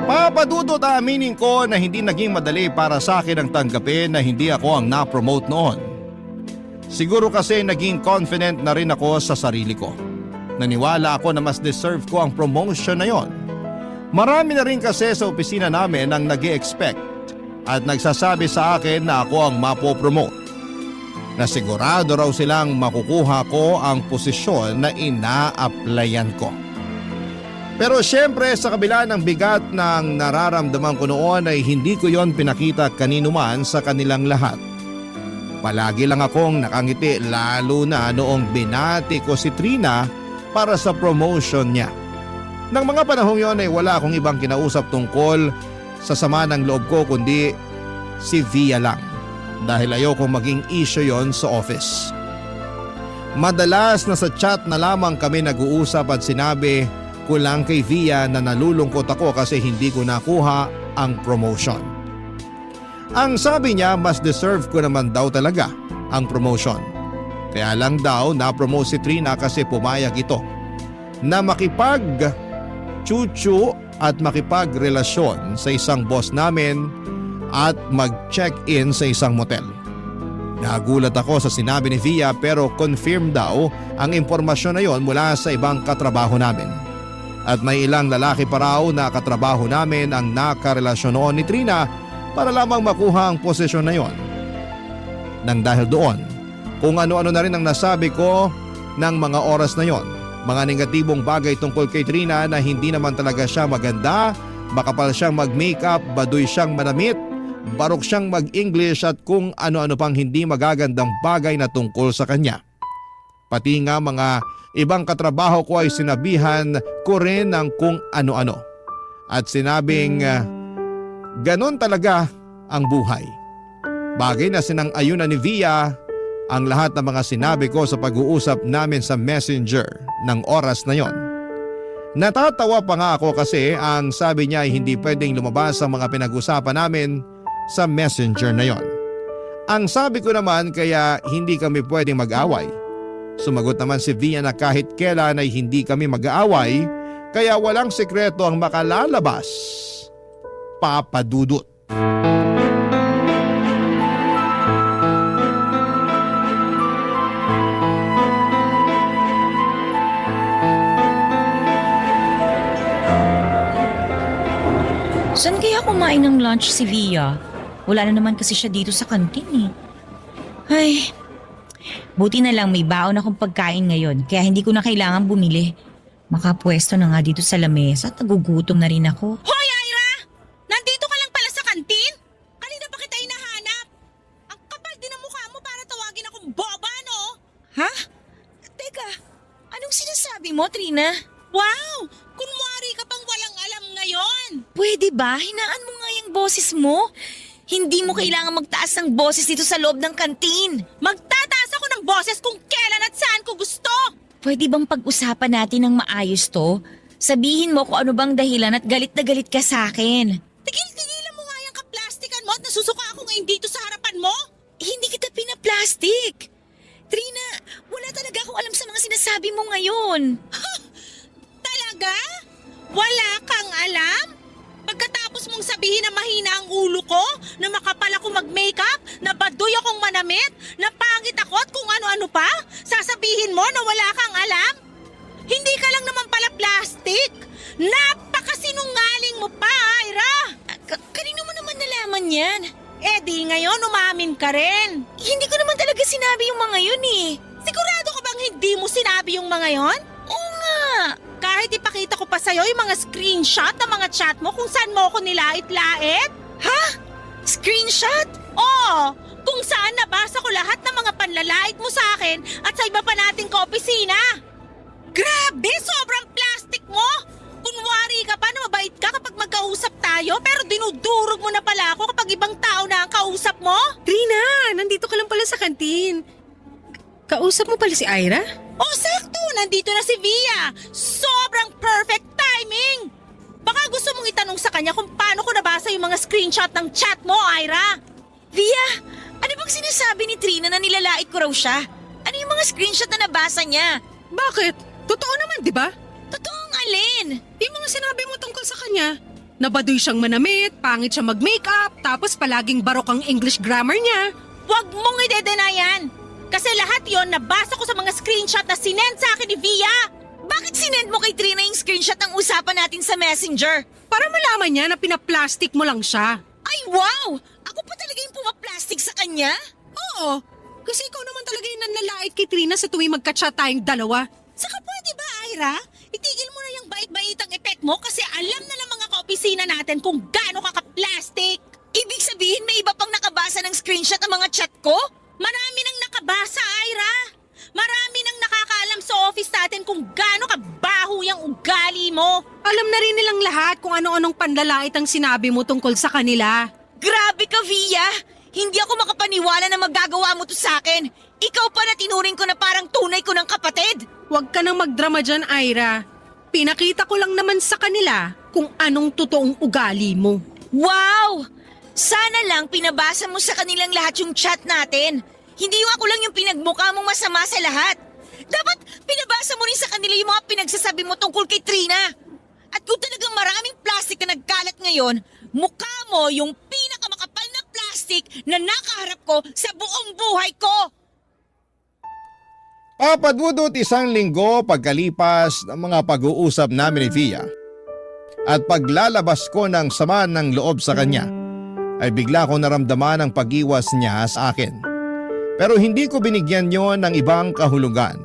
Papadudot aminin ko na hindi naging madali para sa akin ang tanggapin na hindi ako ang na-promote noon. Siguro kasi naging confident na rin ako sa sarili ko. Naniwala ako na mas deserve ko ang promotion na yon. Marami na rin kasi sa opisina namin ang nag-i-expect at nagsasabi sa akin na ako ang mapopromote. Na sigurado raw silang makukuha ko ang posisyon na ina-applyan ko. Pero syempre sa kabila ng bigat ng nararamdaman ko noon ay hindi ko yon pinakita kanino man sa kanilang lahat. Palagi lang akong nakangiti lalo na noong binati ko si Trina para sa promotion niya. Nang mga panahong yon ay wala akong ibang kinausap tungkol sa sama ng loob ko kundi si Via lang dahil ayokong maging issue yon sa office. Madalas na sa chat na lamang kami nag-uusap at sinabi ko lang kay Via na nalulungkot ako kasi hindi ko nakuha ang promotion. Ang sabi niya mas deserve ko naman daw talaga ang promotion. Kaya lang daw na-promote si Trina kasi pumayag ito na makipag-chuchu at makipagrelasyon sa isang boss namin at mag-check-in sa isang motel. Nagulat ako sa sinabi ni Via pero confirm daw ang impormasyon na yon mula sa ibang katrabaho namin. At may ilang lalaki pa raw na katrabaho namin ang nakarelasyon noon ni Trina para lamang makuha ang posisyon na yon. Nang dahil doon, kung ano-ano na rin ang nasabi ko ng mga oras na yon. Mga negatibong bagay tungkol kay Trina na hindi naman talaga siya maganda, makapal siyang mag-makeup, baduy siyang manamit, barok siyang mag-English at kung ano-ano pang hindi magagandang bagay na tungkol sa kanya. Pati nga mga ibang katrabaho ko ay sinabihan ko rin ng kung ano-ano. At sinabing ganon talaga ang buhay. Bagay na sinang-ayunan ni Via ang lahat ng mga sinabi ko sa pag-uusap namin sa Messenger ng oras na yon. Natatawa pa nga ako kasi ang sabi niya ay hindi pwedeng lumabas ang mga pinag-usapan namin sa Messenger na yon. Ang sabi ko naman kaya hindi kami pwedeng mag-away. Sumagot naman si Via na kahit kailan ay hindi kami mag-aaway kaya walang sekreto ang makalalabas. Papadudot. Saan kaya kumain ng lunch si Via? Wala na naman kasi siya dito sa kantin eh. Ay, buti na lang may baon akong pagkain ngayon kaya hindi ko na kailangan bumili. Makapwesto na nga dito sa lamesa at nagugutom na rin ako. Hoy, Ira! Nandito ka lang pala sa kantin? Kanina pa kita hinahanap. Ang kapal din ang mukha mo para tawagin akong boba, no? Ha? Teka, anong sinasabi mo, Trina? Wow! Kunwari ka pang walang alam ngayon. Pwede ba? Hinaan mo nga yung boses mo. Hindi mo kailangan magtaas ng boses dito sa loob ng kantin. Magtataas ako ng boses kung kailan at saan ko gusto. Pwede bang pag-usapan natin ng maayos to? Sabihin mo kung ano bang dahilan at galit na galit ka sa akin. Tigil-tigilan mo nga yung kaplastikan mo at nasusuka ako ngayon dito sa harapan mo. Hindi kita pinaplastic. Trina, wala talaga akong alam sa mga sinasabi mo ngayon. Talaga? Wala kang alam? Pagkatapos mong sabihin na mahina ang ulo ko, na makapal ako mag-makeup, na baduy akong manamit, na pangit ako at kung ano-ano pa, sasabihin mo na wala kang alam? Hindi ka lang naman pala plastic. Napakasinungaling mo pa, Ira! Kanino mo ngayon umamin ka rin. Hindi ko naman talaga sinabi yung mga yun eh. Sigurado ka bang hindi mo sinabi yung mga yon? Oo nga. Kahit ipakita ko pa sa'yo yung mga screenshot ng mga chat mo kung saan mo ako nilait-lait? Screenshot? Oo, kung saan nabasa ko lahat ng mga panlalait mo sa akin at sa iba pa nating kaopisina. Grabe, sobrang plastic mo! Kunwari ka pa na mabait ka kapag magkausap tayo pero dinudurog mo na pala ako kapag ibang tao na ang kausap mo? Trina, nandito ka lang pala sa kantin. Kausap mo pala si Ira? Oh, sakto! Nandito na si Via! Sobrang perfect timing! Baka gusto mong itanong sa kanya kung paano ko nabasa yung mga screenshot ng chat mo, Ira! Via, ano bang sinasabi ni Trina na nilalait ko raw siya? Ano yung mga screenshot na nabasa niya? Bakit? Totoo naman, di ba? Totoong alin? Yung mga sinabi mo tungkol sa kanya. Nabadoy siyang manamit, pangit siya mag-makeup, tapos palaging barok ang English grammar niya. Huwag mong i-deny yan! Kasi lahat yon nabasa ko sa mga screenshot na sinend sa akin ni Via! Bakit sinend mo kay Trina yung screenshot ng usapan natin sa messenger? Para malaman niya na pinaplastic mo lang siya. Ay wow! Ako pa talaga yung pumaplastic sa kanya? Oo, kasi ikaw naman talaga yung nanlalait kay Trina sa tuwing magka-chat tayong dalawa. Saka pwede ba, Ira? Itigil mo na yung bait-baitang effect mo kasi alam na ng mga kaopisina natin kung gaano ka ka-plastic. Ibig sabihin may iba pang nakabasa ng screenshot ng mga chat ko? Marami nang nakabasa, Ira. Marami nang nakakaalam sa office natin kung gaano kabaho yung ugali mo. Alam na rin nilang lahat kung ano-anong panlalait ang sinabi mo tungkol sa kanila. Grabe ka, Via! Hindi ako makapaniwala na magagawa mo to sa akin. Ikaw pa na tinuring ko na parang tunay ko ng kapatid. Huwag ka nang magdrama dyan, Ira. Pinakita ko lang naman sa kanila kung anong totoong ugali mo. Wow! Sana lang pinabasa mo sa kanilang lahat yung chat natin. Hindi yung ako lang yung pinagmukha mong masama sa lahat. Dapat pinabasa mo rin sa kanila yung mga pinagsasabi mo tungkol kay Trina. At kung talagang maraming plastic na nagkalat ngayon, mukha mo yung pinakamakapal na plastic na nakaharap ko sa buong buhay ko. Papadudot isang linggo pagkalipas ng mga pag-uusap namin ni Via at paglalabas ko ng sama ng loob sa kanya ay bigla ko naramdaman ang pag-iwas niya sa akin. Pero hindi ko binigyan yon ng ibang kahulugan.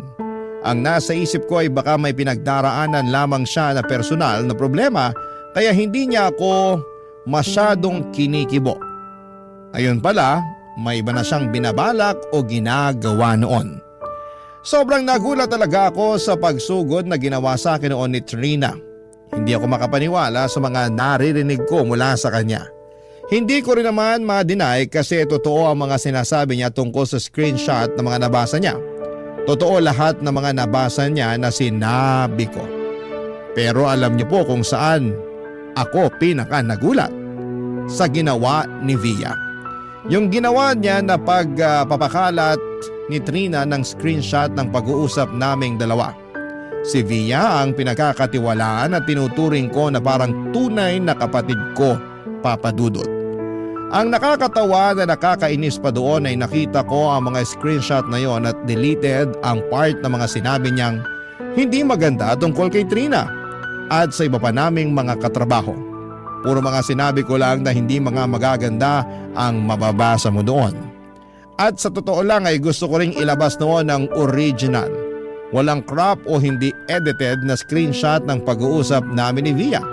Ang nasa isip ko ay baka may pinagdaraanan lamang siya na personal na problema kaya hindi niya ako masyadong kinikibo. Ayun pala, may iba na siyang binabalak o ginagawa noon. Sobrang nagulat talaga ako sa pagsugod na ginawa sa akin noon ni Trina. Hindi ako makapaniwala sa mga naririnig ko mula sa kanya. Hindi ko rin naman ma-deny kasi totoo ang mga sinasabi niya tungkol sa screenshot na mga nabasa niya. Totoo lahat ng mga nabasa niya na sinabi ko. Pero alam niyo po kung saan ako pinaka nagulat. Sa ginawa ni Via. Yung ginawa niya na pagpapakalat ni Trina ng screenshot ng pag-uusap naming dalawa. Si Via ang pinagkakatiwalaan at tinuturing ko na parang tunay na kapatid ko, Papa Dudut. Ang nakakatawa na nakakainis pa doon ay nakita ko ang mga screenshot na yon at deleted ang part ng mga sinabi niyang hindi maganda tungkol kay Trina at sa iba pa naming mga katrabaho. Puro mga sinabi ko lang na hindi mga magaganda ang mababasa mo doon. At sa totoo lang ay gusto ko ring ilabas noon ang original. Walang crop o hindi edited na screenshot ng pag-uusap namin ni Via.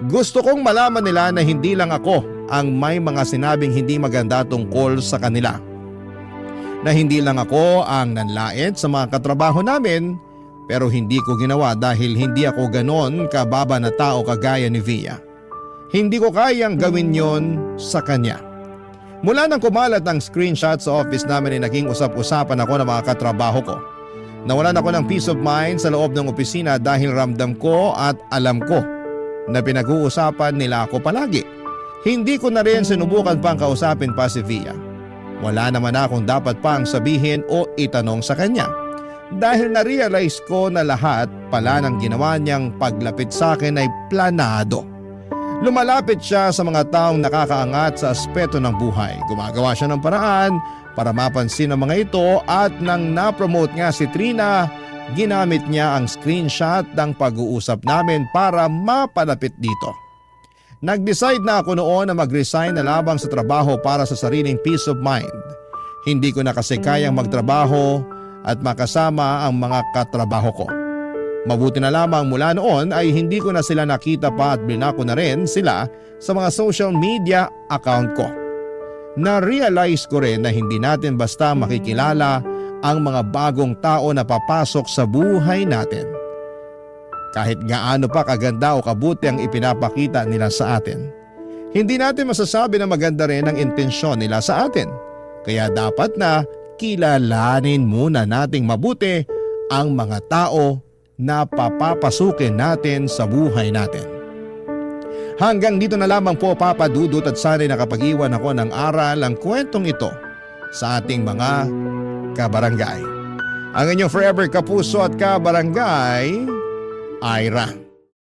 Gusto kong malaman nila na hindi lang ako ang may mga sinabing hindi maganda tungkol sa kanila. Na hindi lang ako ang nanlait sa mga katrabaho namin pero hindi ko ginawa dahil hindi ako ganon kababa na tao kagaya ni Via. Hindi ko kayang gawin yon sa kanya. Mula nang kumalat ang screenshot sa office namin ay naging usap-usapan ako ng mga katrabaho ko. Nawalan ako ng peace of mind sa loob ng opisina dahil ramdam ko at alam ko na pinag-uusapan nila ako palagi. Hindi ko na rin sinubukan pang kausapin pa si Via. Wala naman akong dapat pang sabihin o itanong sa kanya. Dahil na-realize ko na lahat pala ng ginawa niyang paglapit sa akin ay planado. Lumalapit siya sa mga taong nakakaangat sa aspeto ng buhay. Gumagawa siya ng paraan para mapansin ang mga ito at nang na-promote nga si Trina, ginamit niya ang screenshot ng pag-uusap namin para mapalapit dito. Nag-decide na ako noon na mag-resign na labang sa trabaho para sa sariling peace of mind. Hindi ko na kasi kayang magtrabaho at makasama ang mga katrabaho ko. Mabuti na lamang mula noon ay hindi ko na sila nakita pa at binako na rin sila sa mga social media account ko. Na-realize ko rin na hindi natin basta makikilala ang mga bagong tao na papasok sa buhay natin. Kahit gaano pa kaganda o kabuti ang ipinapakita nila sa atin. Hindi natin masasabi na maganda rin ang intensyon nila sa atin. Kaya dapat na kilalanin muna nating mabuti ang mga tao na papapasukin natin sa buhay natin. Hanggang dito na lamang po Papa Dudut at sana'y nakapag-iwan ako ng aral ang kwentong ito sa ating mga kabarangay. Ang inyong forever kapuso at kabarangay, Ira.